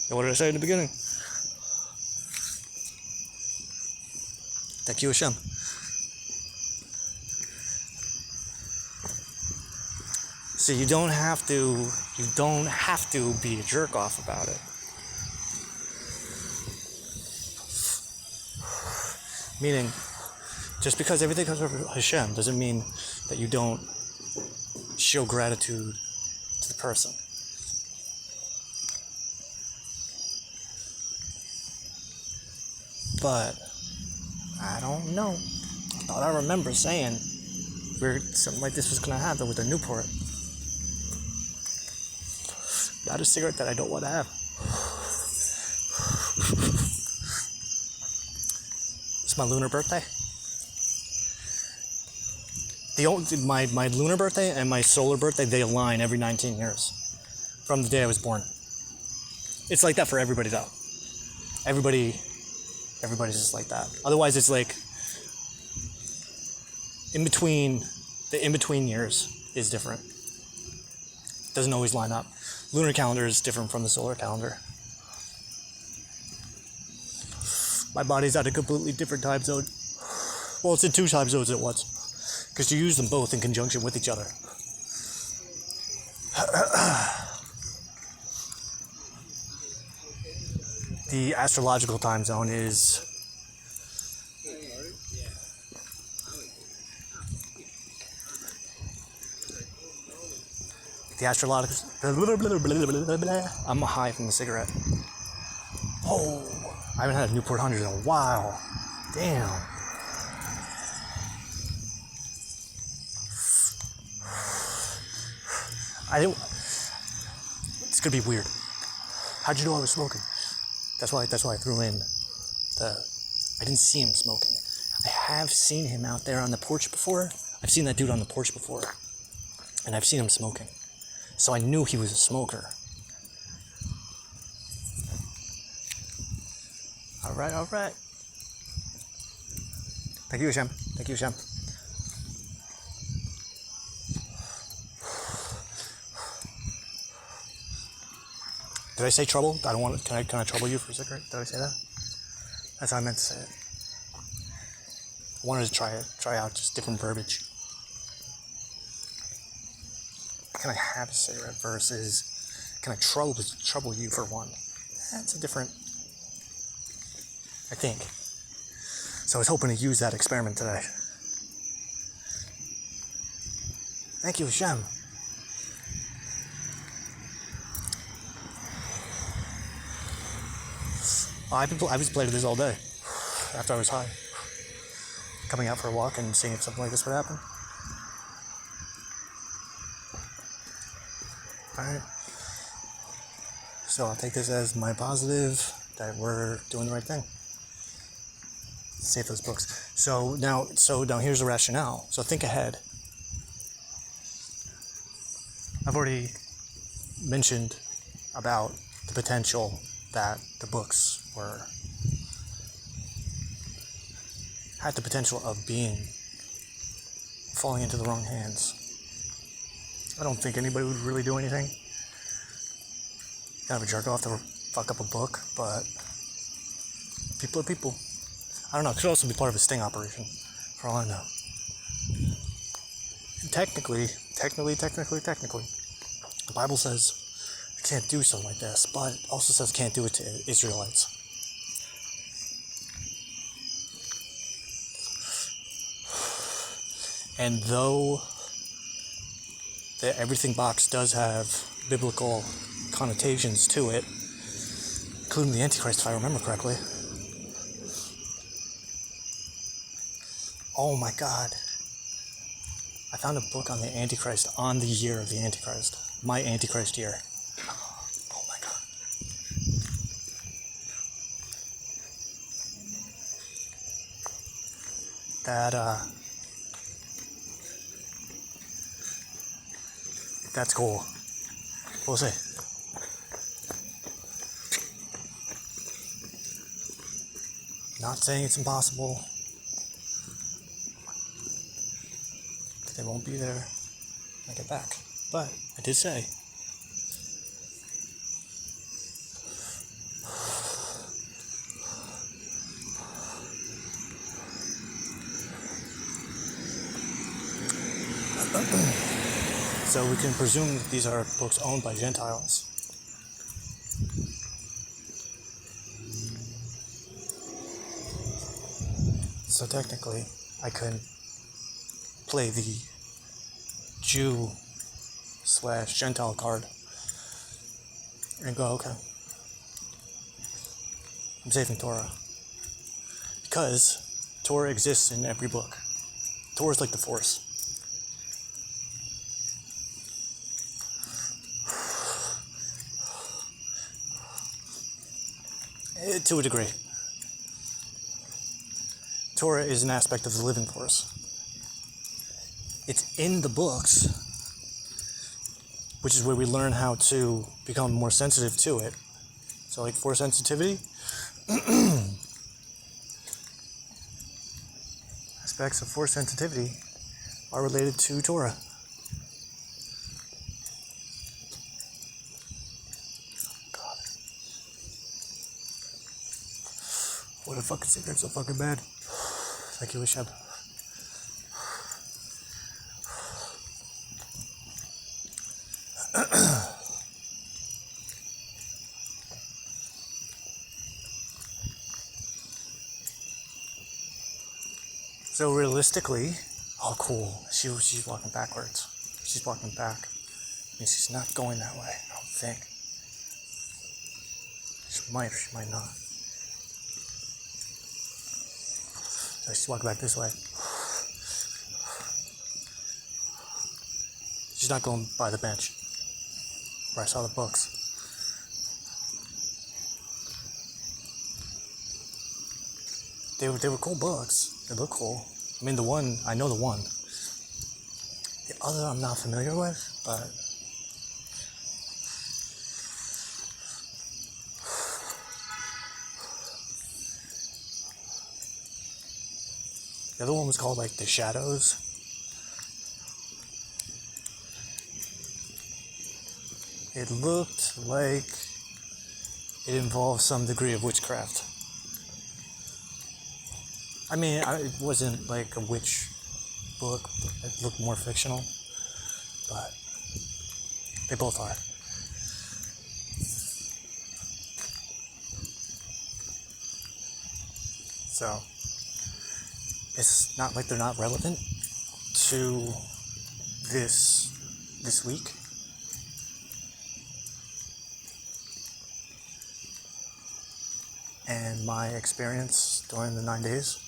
And what did I say in the beginning? Thank you, Hashem. So you don't have to be a jerk off about it. Meaning, just because everything comes from Hashem doesn't mean that you don't show gratitude to the person. But I don't know. I thought I remember saying something like this was going to happen with the Newport. Not a cigarette that I don't want to have. It's my lunar birthday. My lunar birthday and my solar birthday, they align every 19 years from the day I was born. It's like that for everybody though. Everybody's just like that. Otherwise it's like the in-between years is different. Doesn't always line up. Lunar calendar is different from the solar calendar. My body's at a completely different time zone. Well, it's in 2 time zones at once. Because you use them both in conjunction with each other. The astrological time zone is the astrological. I'm high from the cigarette. Oh, I haven't had a Newport 100 in a while. Damn. It's gonna be weird. How'd you know I was smoking? That's why I threw in I didn't see him smoking. I have seen him out there on the porch before. I've seen that dude on the porch before. And I've seen him smoking. So I knew he was a smoker. All right. Thank you, Hashem. Did I say trouble? I don't want to. Can I trouble you for a cigarette? Did I say that? That's how I meant to say it. I wanted to try out just different verbiage. Can I have a cigarette versus can I trouble you for one? That's a different. I think. So I was hoping to use that experiment today. Thank you, Hashem. I was playing this all day after I was high. Coming out for a walk and seeing if something like this would happen. Alright. So I'll take this as my positive that we're doing the right thing. Save those books. So now here's the rationale. So think ahead. I've already mentioned about the potential that the books had the potential of falling into the wrong hands. I don't think anybody would really do anything. Kind of a jerk off to fuck up a book, but people are people. I don't know, it could also be part of a sting operation, for all I know. And technically, the Bible says you can't do something like this, but it also says can't do it to Israelites. And though the everything box does have biblical connotations to it, including the Antichrist, if I remember correctly. Oh my God. I found a book on the Antichrist on the year of the Antichrist. My Antichrist year. Oh my God. That's cool. We'll see. Not saying it's impossible. They won't be there when I get back. But I did say. So we can presume that these are books owned by Gentiles. So technically, I could play the Jew/Gentile card and go, okay, I'm saving Torah. Because Torah exists in every book. Torah is like the Force. To a degree. Torah is an aspect of the living Force. It's in the books, which is where we learn how to become more sensitive to it. So like Force sensitivity, aspects of Force sensitivity are related to Torah. God. What a fucking cigarette so fucking bad. Thank you, Hashem. So realistically, oh cool, she's walking backwards. She's walking back. And she's not going that way, I don't think. She might or she might not. So she's walking back this way. She's not going by the bench where I saw the books. They were cool books. They look cool. I mean, I know the one. The other I'm not familiar with, but the other one was called like The Shadows. It looked like it involved some degree of witchcraft. I mean, it wasn't like a witch book. It looked more fictional, but they both are. So it's not like they're not relevant to this week. And my experience during the 9 days.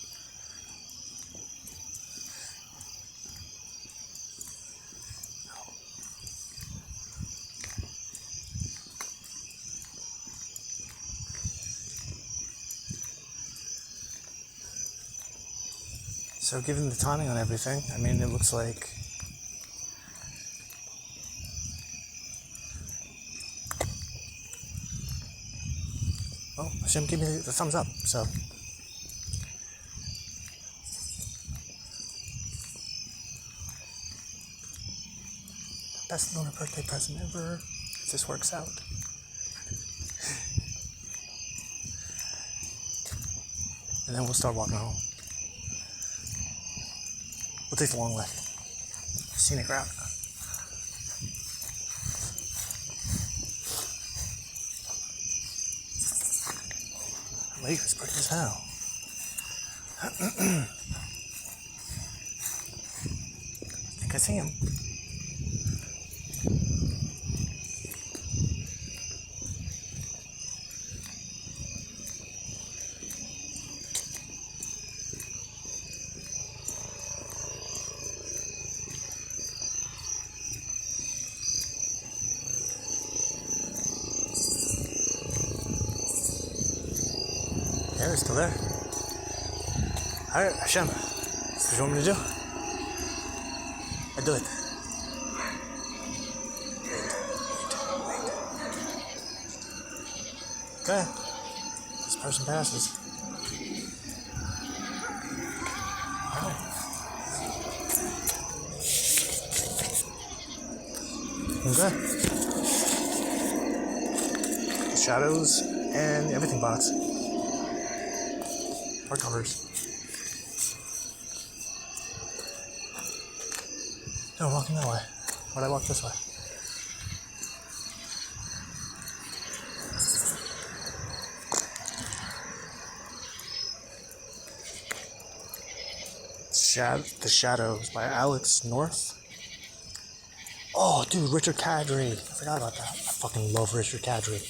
So given the timing on everything, I mean, it looks like oh, Hashem gave me the thumbs up, so best lunar birthday present ever, if this works out. And then we'll start walking home. We'll take the long way. Scenic route. The lake is pretty as hell. I think I see him. Yeah, he's still there. Alright, Hashem. That's what you want me to do? I do it. Okay. This person passes. Alright. Okay. The shadows and the everything box. Or covers. No, I'm walking that way. Why'd I walk this way? The Shadows by Alex North. Oh, dude, Richard Kadri. I forgot about that. I fucking love Richard Kadri.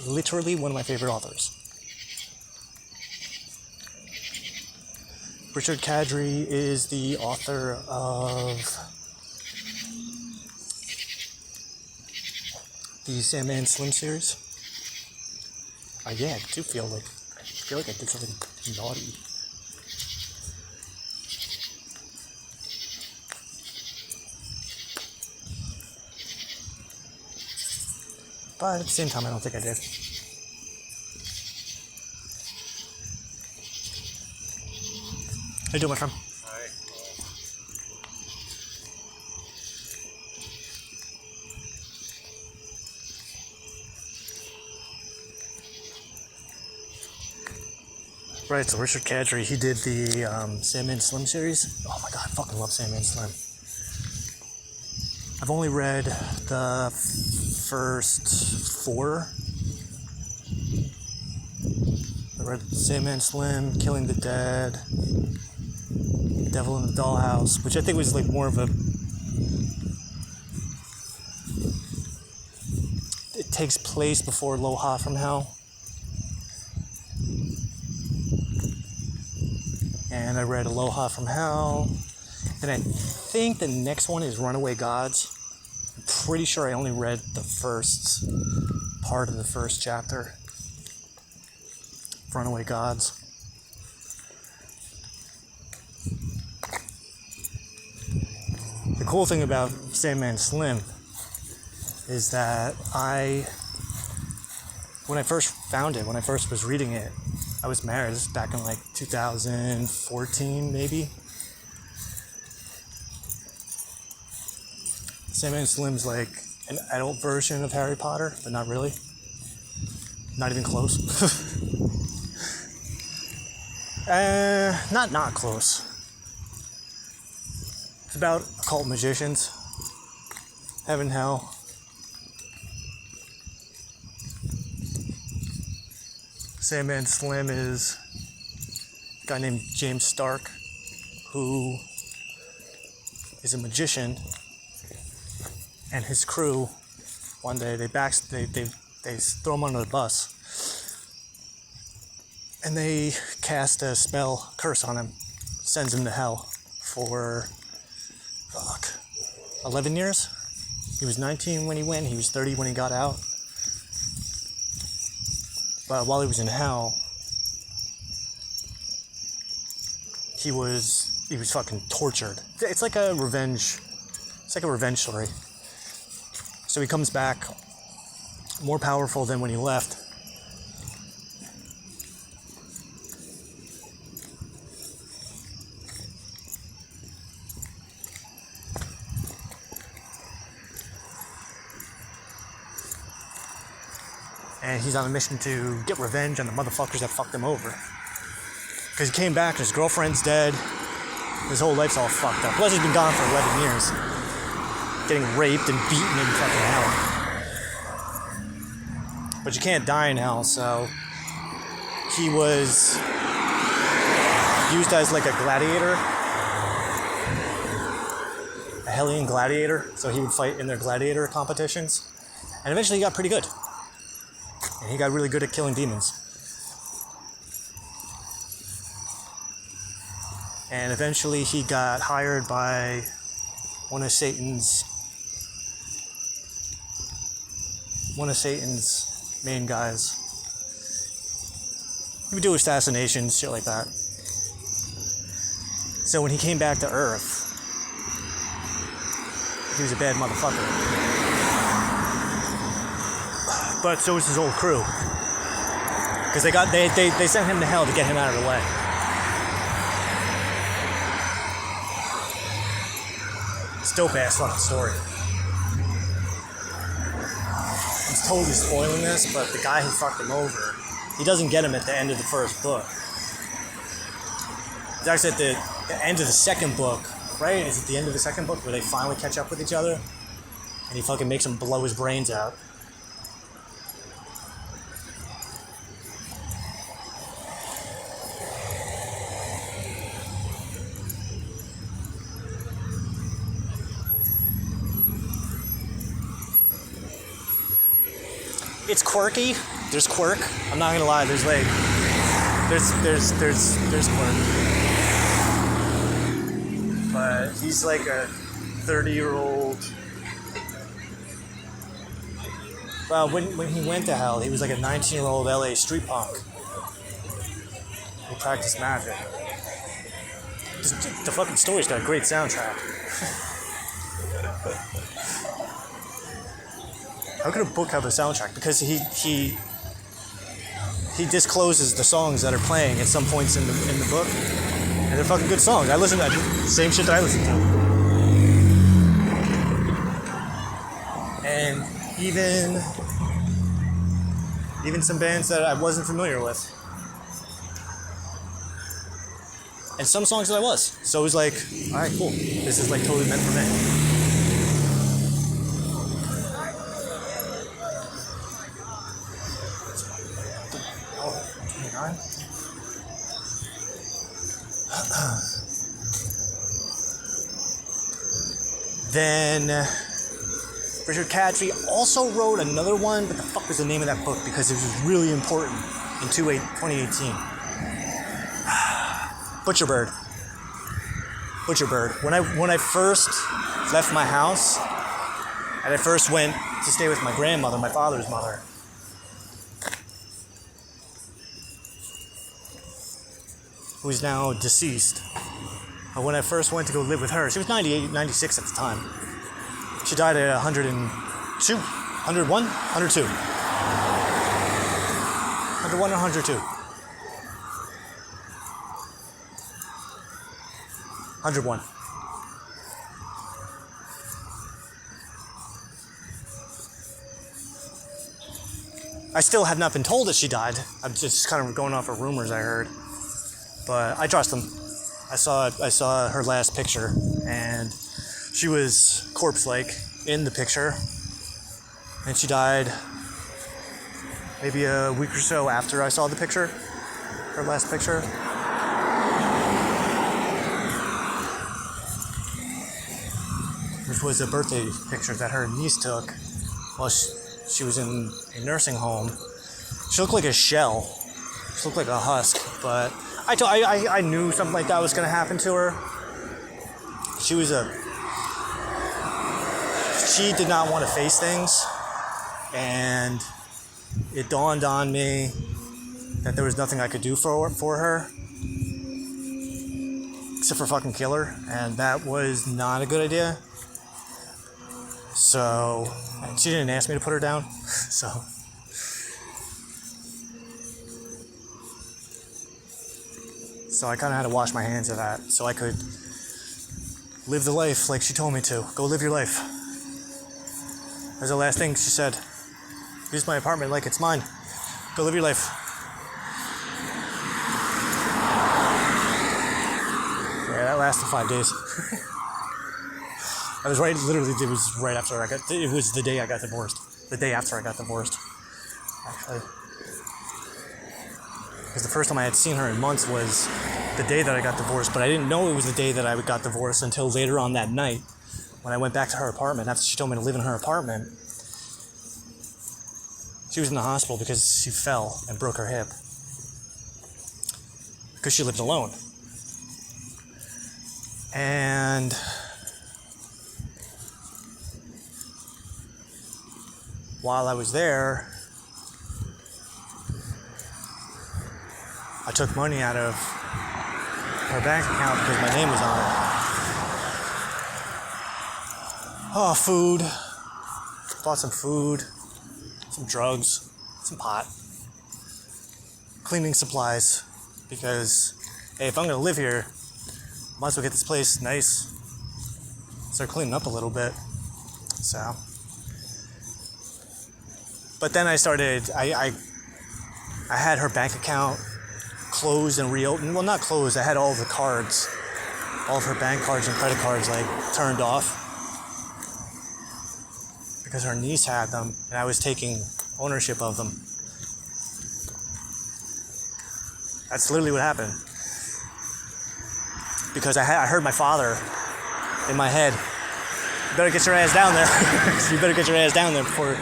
Literally one of my favorite authors. Richard Kadri is the author of the Sandman Slim series. Yeah, I do feel like I did something naughty. But at the same time, I don't think I did. How you doing, my friend? Hi. Right, so Richard Kadri, he did the Sandman Slim series. Oh my god, I fucking love Sandman Slim. I've only read the first 4. I read Sandman Slim, Killing the Dead, Devil in the Dollhouse, which I think was like more of a... It takes place before Aloha from Hell. And I read Aloha from Hell. And I think the next one is Runaway Gods. I'm pretty sure I only read the first part of the first chapter. Runaway Gods. The cool thing about Sandman Slim is that when I first found it, when I first was reading it, I was married. This is back in like 2014, maybe. Sandman Slim's like an adult version of Harry Potter, but not really. Not even close. Not close. It's about occult magicians. Heaven, hell. Sandman Slim is a guy named James Stark, who is a magician, and his crew, one day they throw him under the bus, and they cast a spell, curse on him, sends him to hell for 11 years. He was 19 when he went, he was 30 when he got out. But while he was in hell, he was fucking tortured. It's like a revenge story. So he comes back more powerful than when he left. And he's on a mission to get revenge on the motherfuckers that fucked him over. Because he came back and his girlfriend's dead. His whole life's all fucked up. Plus he's been gone for 11 years. Getting raped and beaten in fucking hell. But you can't die in hell, so he was used as like a gladiator. A Hellion gladiator. So he would fight in their gladiator competitions. And eventually he got pretty good. And he got really good at killing demons. And eventually he got hired by one of Satan's main guys. He would do assassinations, shit like that. So when he came back to Earth, he was a bad motherfucker. But so was his whole crew. Because they sent him to hell to get him out of the way. It's dope ass fucking story. I'm totally spoiling this, but the guy who fucked him over, he doesn't get him at the end of the first book. It's actually at the end of the second book, right? Is it the end of the second book where they finally catch up with each other? And he fucking makes him blow his brains out. It's quirky. There's quirk. I'm not gonna lie. There's quirk. But he's like a 30-year-old. Well, when he went to hell, he was like a 19-year-old LA street punk who practiced magic. The fucking story's got a great soundtrack. How could a book have a soundtrack? Because he discloses the songs that are playing at some points in the book, and they're fucking good songs. I listen to the same shit that I listen to, and even some bands that I wasn't familiar with, and some songs that I was. So it was like, all right, cool. This is like totally meant for me. Then Richard Cadre also wrote another one, but the fuck was the name of that book? Because it was really important in 2018. Butcherbird. When I first left my house, and I first went to stay with my grandmother, my father's mother, who's now deceased. But when I first went to go live with her, she was 98, 96 at the time. She died at 102, 101, 102. 101 or 102? 101. I still have not been told that she died. I'm just kind of going off of rumors I heard. But I trust them. I saw her last picture, and she was corpse-like in the picture, and she died maybe a week or so after I saw the picture, her last picture. Which was a birthday picture that her niece took while she was in a nursing home. She looked like a shell. She looked like a husk, but I knew something like that was going to happen to her. She did not want to face things, and it dawned on me that there was nothing I could do for her except for fucking kill her, and that was not a good idea. So, she didn't ask me to put her down, so I kind of had to wash my hands of that so I could live the life like she told me to. Go live your life. That was the last thing she said. Use my apartment like it's mine. Go live your life. Yeah, that lasted 5 days. I was right, literally, it was right after it was the day I got divorced. The day after I got divorced, actually. Because the first time I had seen her in months was the day that I got divorced, but I didn't know it was the day that I got divorced until later on that night when I went back to her apartment after she told me to live in her apartment. She was in the hospital because she fell and broke her hip. Because she lived alone. And while I was there, I took money out of her bank account because my name was on it. Oh, food. Bought some food, some drugs, some pot, cleaning supplies, because, hey, if I'm going to live here, might as well get this place nice, start cleaning up a little bit, so. But then I had her bank account closed and reopened. Well, not closed. I had all of the cards, all of her bank cards and credit cards, turned off because her niece had them, and I was taking ownership of them. That's literally what happened. Because I heard my father in my head, "You better get your ass down there." You better get your ass down there before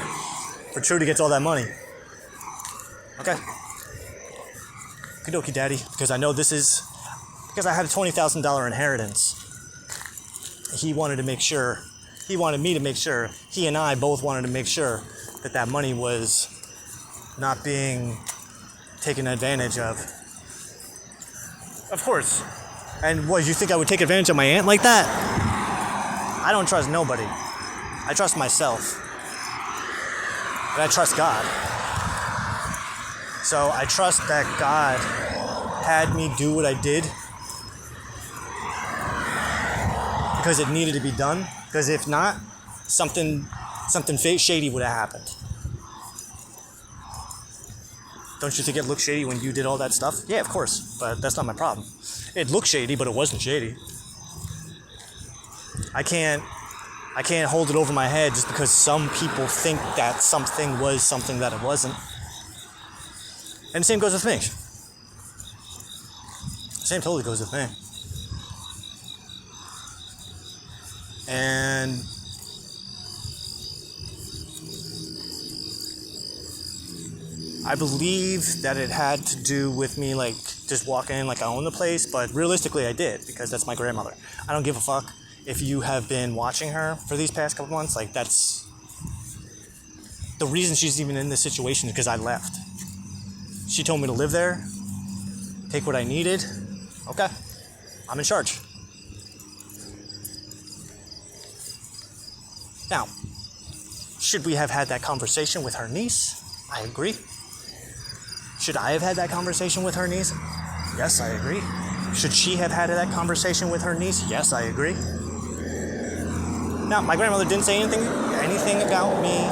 Trudy gets all that money. Okay. Okie dokie, Daddy. Because I know because I had a $20,000 inheritance. He wanted me to make sure, he and I both wanted to make sure that money was not being taken advantage of. Of course. And what, you think I would take advantage of my aunt like that? I don't trust nobody. I trust myself. And I trust God. So I trust that God had me do what I did because it needed to be done. Because if not, something shady would have happened. Don't you think it looked shady when you did all that stuff? Yeah, of course, but that's not my problem. It looked shady, but it wasn't shady. I can't hold it over my head just because some people think that something was something that it wasn't. And the same goes with me. Same totally goes with me. And I believe that it had to do with me just walking in like I own the place, but realistically I did, because that's my grandmother. I don't give a fuck if you have been watching her for these past couple months. That's the reason she's even in this situation, is because I left. She told me to live there, take what I needed. Okay, I'm in charge. Now, should we have had that conversation with her niece? I agree. Should I have had that conversation with her niece? Yes, I agree. Should she have had that conversation with her niece? Yes, I agree. Now, my grandmother didn't say anything about me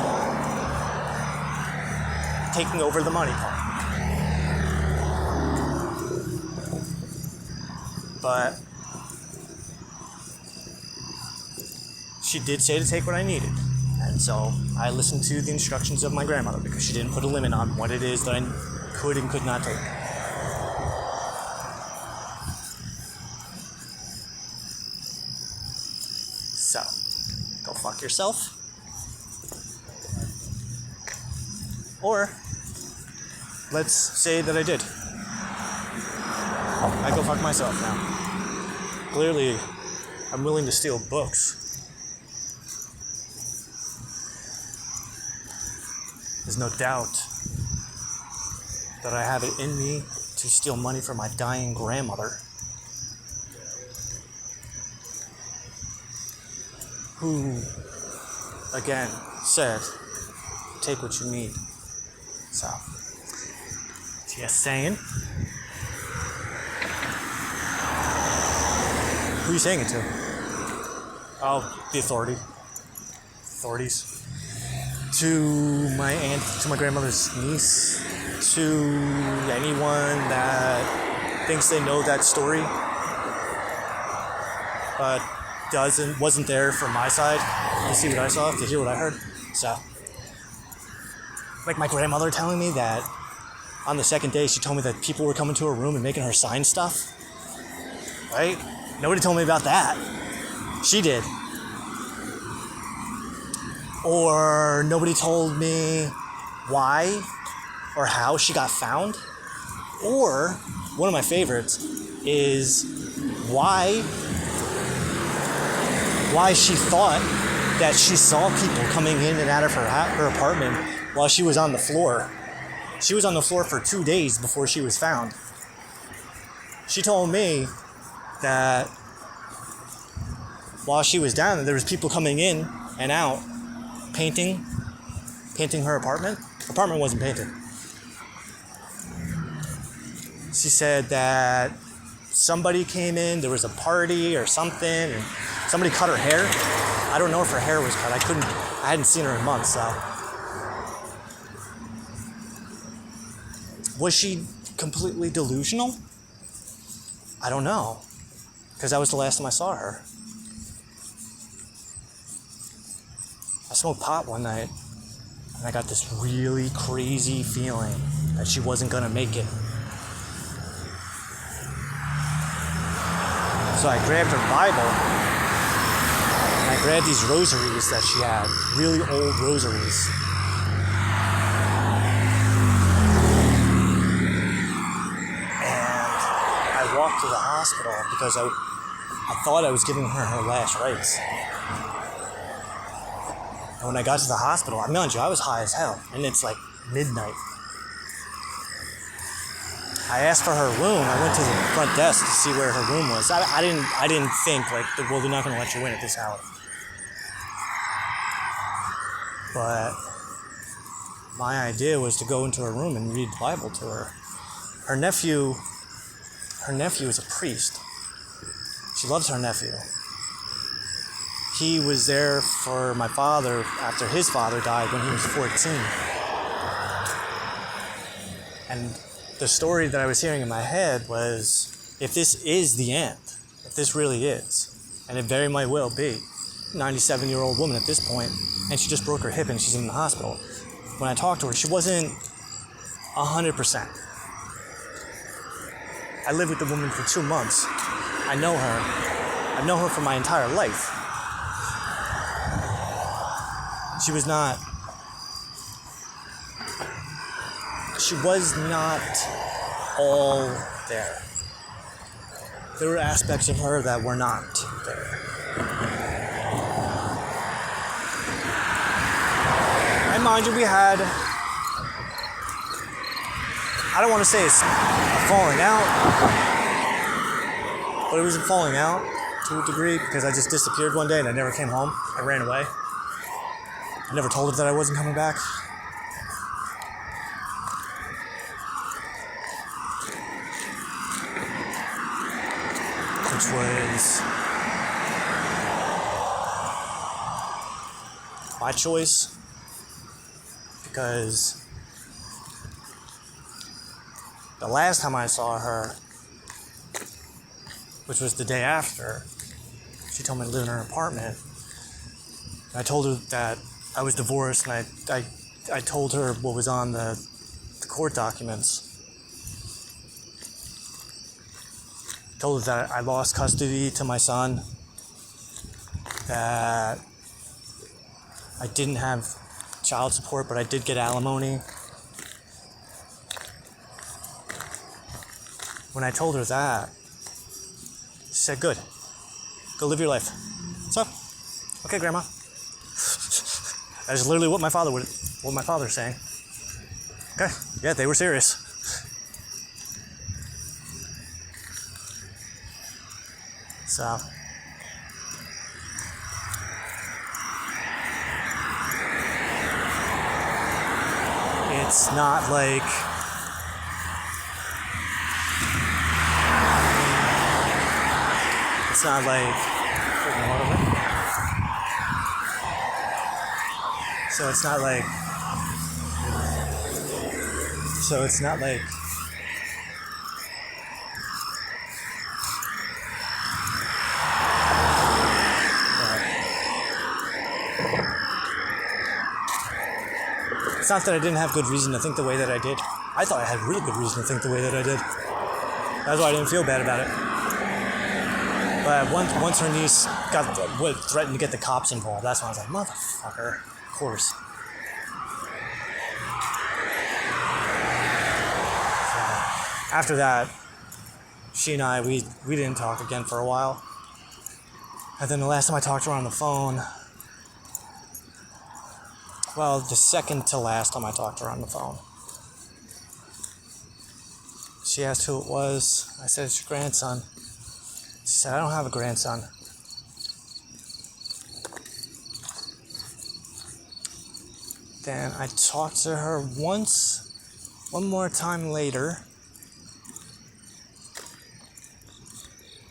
taking over the money part. But she did say to take what I needed. And And so I listened to the instructions of my grandmother because she didn't put a limit on what it is that I could and could not take. So, go fuck yourself. Or, let's say that I did. I go fuck myself now. Clearly, I'm willing to steal books. There's no doubt that I have it in me to steal money from my dying grandmother, who, again, said, take what you need. So, just saying. Who are you saying it to? Oh, the authorities. To my aunt, to my grandmother's niece, to anyone that thinks they know that story, but wasn't there for my side to see what I saw, to hear what I heard. So, like my grandmother telling me that on the second day she told me that people were coming to her room and making her sign stuff. Right? Nobody told me about that. She did. Or nobody told me why or how she got found. Or, one of my favorites is why she thought that she saw people coming in and out of her apartment while she was on the floor. She was on the floor for 2 days before she was found. She told me that while she was down there was people coming in and out painting her apartment. Her apartment wasn't painted. She said that somebody came in, there was a party or something, and somebody cut her hair. I don't know if her hair was cut. I hadn't seen her in months, so. Was she completely delusional? I don't know, because that was the last time I saw her. I smoked pot one night, and I got this really crazy feeling that she wasn't gonna make it. So I grabbed her Bible, and I grabbed these rosaries that she had, really old rosaries. And I walked to the hospital because I thought I was giving her her last rites. And when I got to the hospital, I'm telling you, I was high as hell, and it's like midnight. I asked for her room. I went to the front desk to see where her room was. I didn't think, like, well, they're not going to let you in at this hour. But my idea was to go into her room and read the Bible to her. Her nephew is a priest. She loves her nephew. He was there for my father after his father died when he was 14. And the story that I was hearing in my head was, if this is the end, if this really is, and it very might well be, 97-year-old woman at this point, and she just broke her hip and she's in the hospital. When I talked to her, she wasn't 100%. I lived with the woman for 2 months. I know her. I've known her for my entire life. She was not all there. There were aspects of her that were not there. And mind you, we had, I don't want to say it's a falling out, but it was a falling out to a degree because I just disappeared one day and I never came home. I ran away. I never told her that I wasn't coming back. Which was my choice, because the last time I saw her, which was the day after, she told me to live in her apartment. I told her that I was divorced, and I told her what was on the court documents. Told her that I lost custody to my son, that I didn't have child support, but I did get alimony. When I told her that, she said, good, go live your life. So, okay, Grandma. That is literally what my father's saying. Okay, yeah, they were serious. So, it's not like so it's not like it's not that I didn't have good reason to think the way that I did. I thought I had really good reason to think the way that I did. That's why I didn't feel bad about it. But once her niece threatened to get the cops involved, that's when I was like, motherfucker, of course. So, after that, she and I, we didn't talk again for a while. And then the last time I talked to her on the phone, well, the second to last time I talked to her on the phone, she asked who it was. I said, it's your grandson. She said, I don't have a grandson. Then I talked to her one more time later,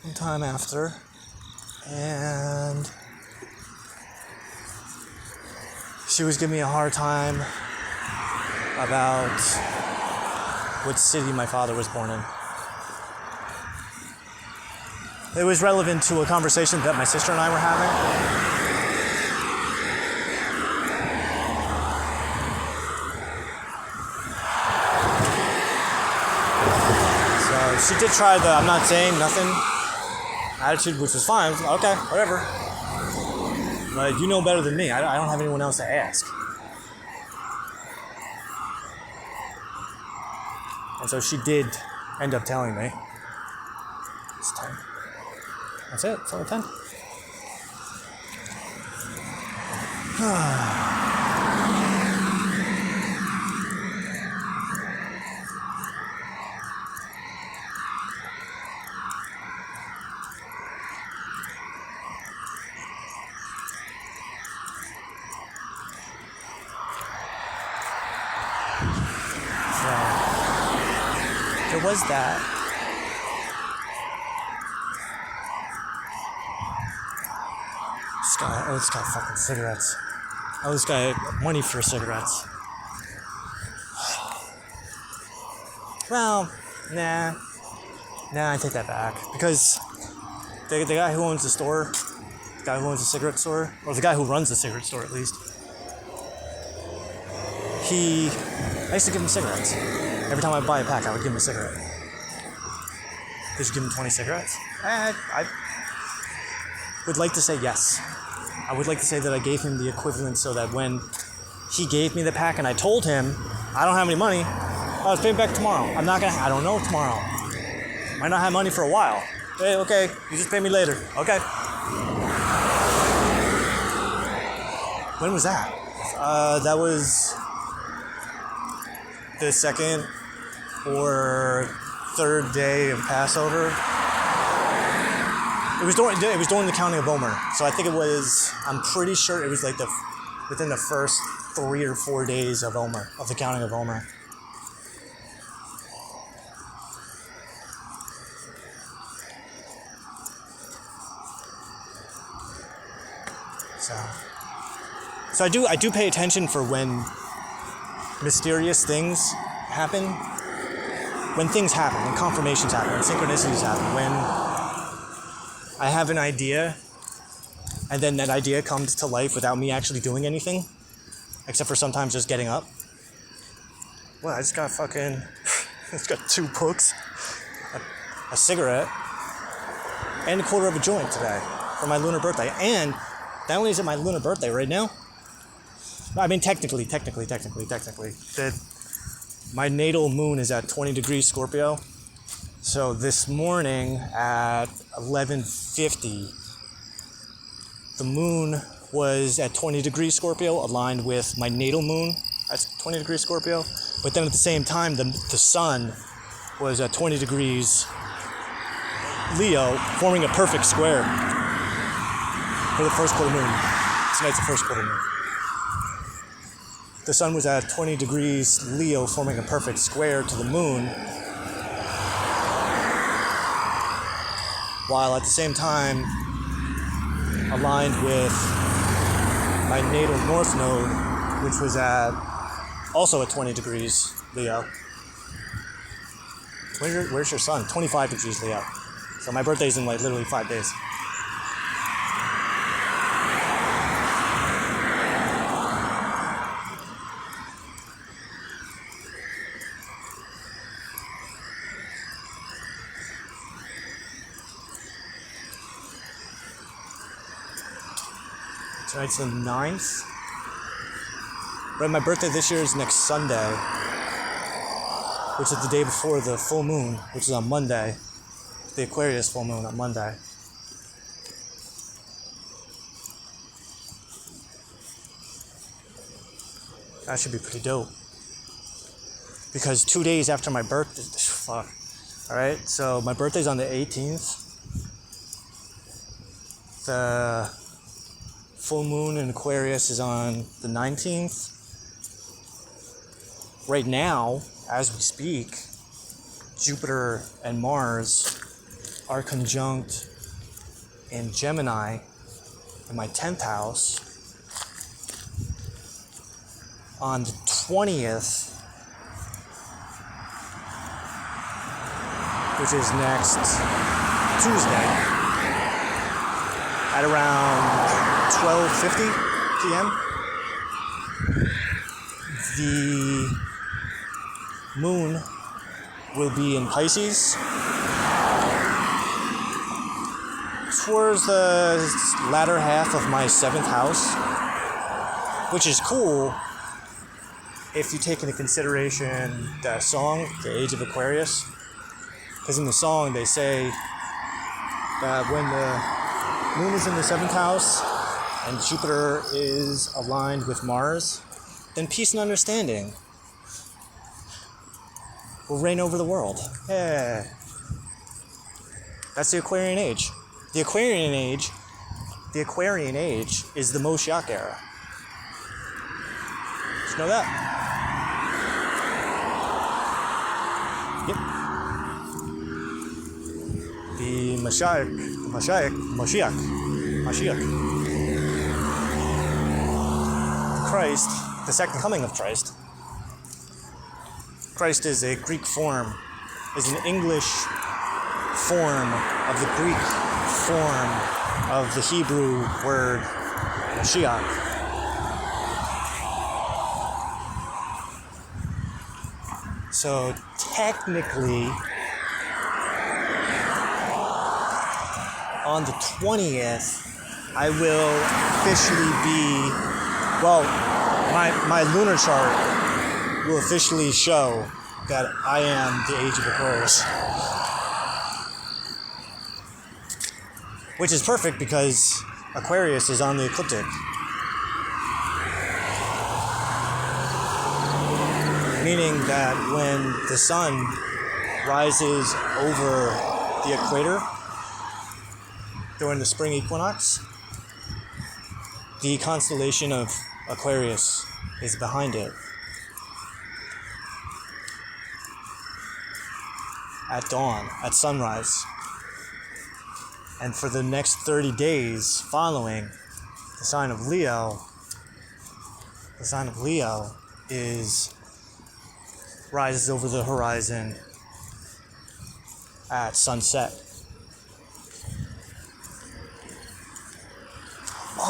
one time after, and she was giving me a hard time about what city my father was born in. It was relevant to a conversation that my sister and I were having. So she did try the I'm not saying nothing attitude, which was fine. Okay, whatever. But you know better than me. I don't have anyone else to ask. And so she did end up telling me. It's 10. That's it. It's only 10. There was that. This guy fucking cigarettes. Oh, this guy money for cigarettes. Well, nah, I take that back. Because the guy who owns the store, the guy who owns the cigarette store, or the guy who runs the cigarette store at least, I used to give him cigarettes. Every time I buy a pack, I would give him a cigarette. Did you give him 20 cigarettes? I would like to say yes. I would like to say that I gave him the equivalent so that when he gave me the pack and I told him, I don't have any money, I'll pay him back tomorrow. I don't know tomorrow. Might not have money for a while. Hey, okay, you just pay me later. Okay. When was that? That was the second or third day of Passover. It was during the counting of Omer. So I think I'm pretty sure it was like within the first 3 or 4 days of Omer, of the counting of Omer. So I do pay attention for when mysterious things happen, when things happen, when confirmations happen, when synchronicities happen, when I have an idea and then that idea comes to life without me actually doing anything. except for sometimes just getting up. Well, I just got fucking, I just got 2 books, a cigarette, and a quarter of a joint today for my lunar birthday. And not only is it my lunar birthday right now, I mean, technically, my natal moon is at 20 degrees Scorpio. So this morning at 11:50, the moon was at 20 degrees Scorpio, aligned with my natal moon at 20 degrees Scorpio. But then at the same time, the sun was at 20 degrees Leo, forming a perfect square for the first quarter moon. Tonight's the first quarter moon. The sun was at 20 degrees Leo, forming a perfect square to the moon, while at the same time aligned with my natal north node, which was also at 20 degrees Leo. Where's your sun? 25 degrees Leo. So my birthday's in like literally 5 days. Tonight's the 9th. Right, my birthday this year is next Sunday, which is the day before the full moon, which is on Monday. The Aquarius full moon on Monday. That should be pretty dope. Because 2 days after my birthday, fuck. Alright, so my birthday's on the 18th. The full moon in Aquarius is on the 19th. Right now, as we speak, Jupiter and Mars are conjunct in Gemini in my 10th house on the 20th, which is next Tuesday at around 12:50 p.m. The moon will be in Pisces towards the latter half of my 7th house, which is cool if you take into consideration the song, The Age of Aquarius. Because in the song they say that when the moon is in the 7th house and Jupiter is aligned with Mars, then peace and understanding will reign over the world. Yeah. That's the Aquarian Age. The Aquarian Age is the Moshiach era. Did you know that? Yep. The Mashiach. Christ, the second coming of Christ. Christ is a Greek form, is an English form of the Greek form of the Hebrew word Mashiach. So technically, on the 20th, I will officially be, well, my lunar chart will officially show that I am the Age of Aquarius. Which is perfect because Aquarius is on the ecliptic. Meaning that when the sun rises over the equator during the spring equinox, the constellation of Aquarius is behind it. At dawn, at sunrise. And for the next 30 days following, the sign of Leo rises over the horizon at sunset.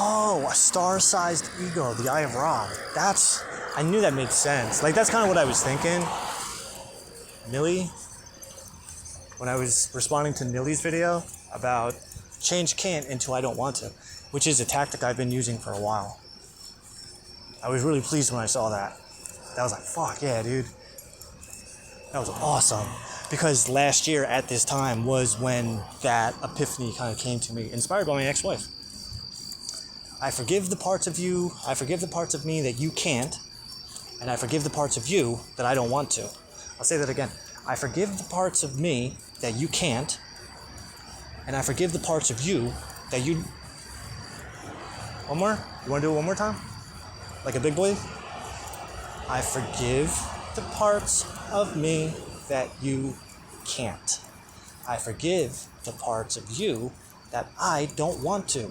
Oh, a star-sized ego, the Eye of Ra. I knew that made sense. Like, that's kind of what I was thinking. Nilly, when I was responding to Nilly's video about change can't into I don't want to, which is a tactic I've been using for a while. I was really pleased when I saw that. I was like, fuck yeah, dude. That was awesome. Because last year at this time was when that epiphany kind of came to me, inspired by my ex-wife. I forgive the parts of you, I forgive the parts of me that you can't, and I forgive the parts of you that I don't want to. I'll say that again. I forgive the parts of me that you can't, and I forgive the parts of you that you... One more? You want to do it one more time? Like a big boy? I forgive the parts of me that you can't. I forgive the parts of you that I don't want to.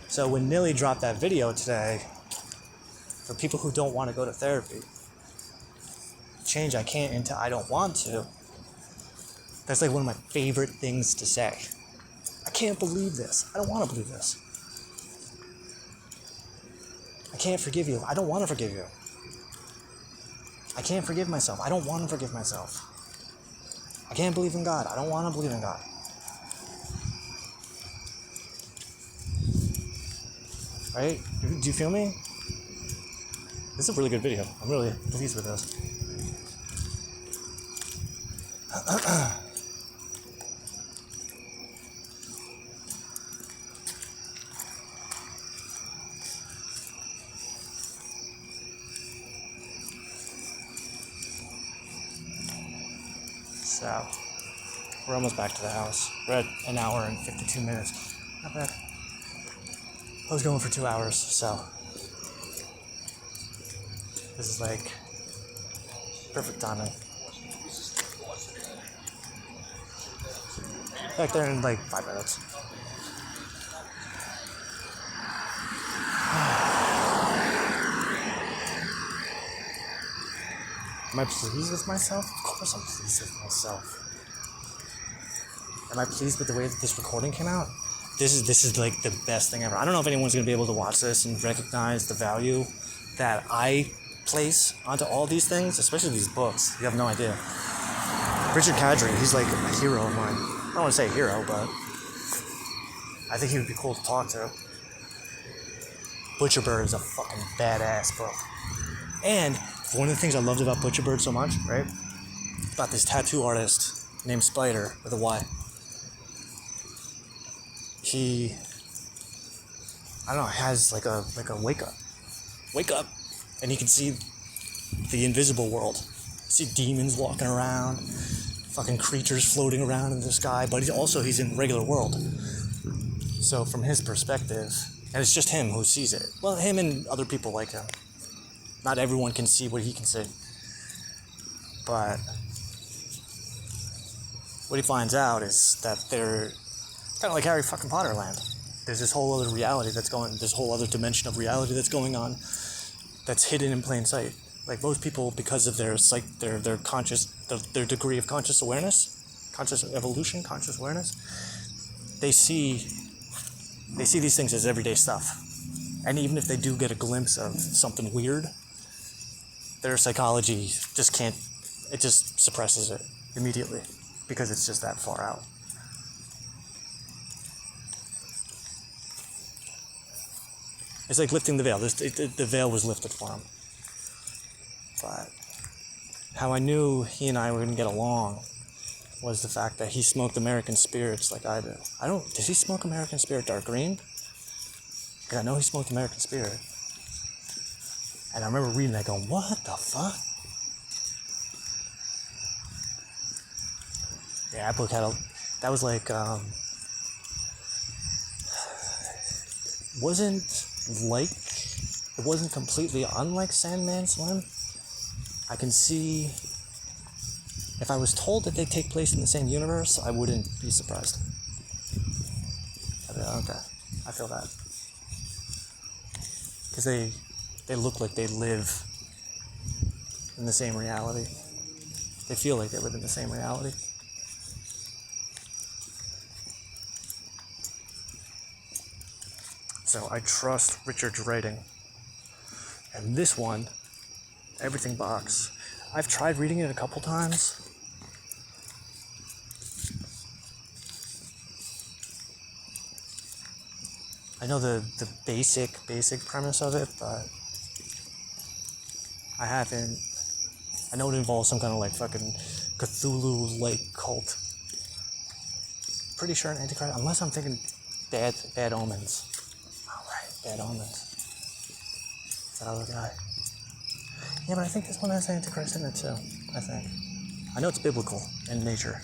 So when Nilly dropped that video today, for people who don't want to go to therapy, change I can't into I don't want to, that's like one of my favorite things to say. I can't believe this. I don't want to believe this. I can't forgive you. I don't want to forgive you. I can't forgive myself. I don't want to forgive myself. I can't believe in God. I don't want to believe in God. Right? Do you feel me? This is a really good video. I'm really pleased with this. So, we're almost back to the house. We're at an hour and 52 minutes. Not bad. I was going for 2 hours, so this is like perfect timing. Back there in like 5 minutes. Am I pleased with myself? Of course I'm pleased with myself. Am I pleased with the way that this recording came out? This is like the best thing ever. I don't know if anyone's going to be able to watch this and recognize the value that I place onto all these things, especially these books. You have no idea. Richard Kadri, he's like a hero of mine. I don't want to say hero, but I think he would be cool to talk to. Butcher Bird is a fucking badass book. And one of the things I loved about Butcher Bird so much, right? About this tattoo artist named Spider with a Y. He, I don't know, has like a wake up, and he can see the invisible world. See demons walking around, fucking creatures floating around in the sky, but he's in the regular world. So from his perspective, and it's just him who sees it. Well, him and other people like him. Not everyone can see what he can see. But what he finds out is that they're kind of like Harry fucking Potter land. There's this whole other reality this whole other dimension of reality that's going on that's hidden in plain sight. Like most people, because of their degree of conscious awareness, conscious evolution, conscious awareness, they see these things as everyday stuff. And even if they do get a glimpse of something weird, their psychology just suppresses it immediately because it's just that far out. It's like lifting the veil. The veil was lifted for him. But how I knew he and I were going to get along was the fact that he smoked American Spirits like I do. Does he smoke American Spirit Dark Green? Because I know he smoked American Spirit. And I remember reading that going, what the fuck? Yeah, that book that was like, it wasn't completely unlike Sandman Slim. I can see, if I was told that they take place in the same universe, I wouldn't be surprised. Okay, I feel that. Because they look like they live in the same reality. They feel like they live in the same reality. So I trust Richard's writing. And this one, Everything Box, I've tried reading it a couple times. I know the basic premise of it, but I haven't. I know it involves some kind of like fucking Cthulhu-like cult. Pretty sure an Antichrist, unless I'm thinking Bad Omens. Oh, right, Bad Omens. It's that other guy. Yeah, but I think this one has Antichrist in it too, I think. I know it's biblical in nature.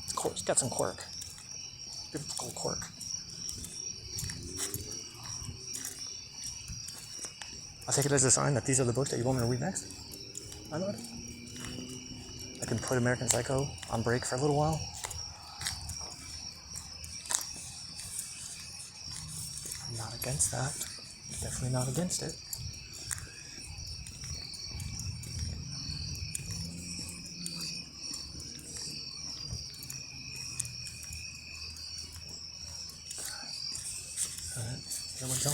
It's got some quirk. Biblical quirk. I'll take it as a sign that these are the books that you want me to read next. I know it. I can put American Psycho on break for a little while. I'm not against that. Definitely not against it. Alright, here we go.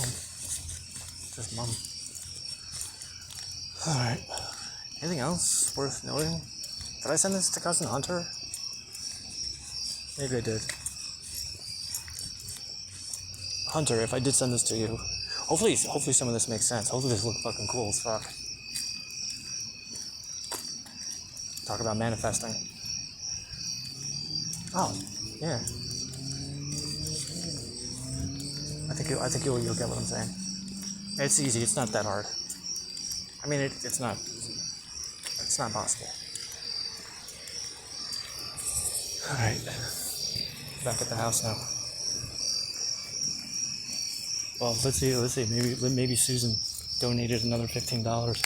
Just mum. Alright. Anything else worth noting? Did I send this to Cousin Hunter? Maybe I did. Hunter, if I did send this to you, hopefully some of this makes sense. Hopefully this looks fucking cool as fuck. Talk about manifesting. Oh, yeah. I think you'll get what I'm saying. It's easy. It's not that hard. I mean, it's not possible. All right, back at the house now. Well, let's see. Maybe Susan donated another $15.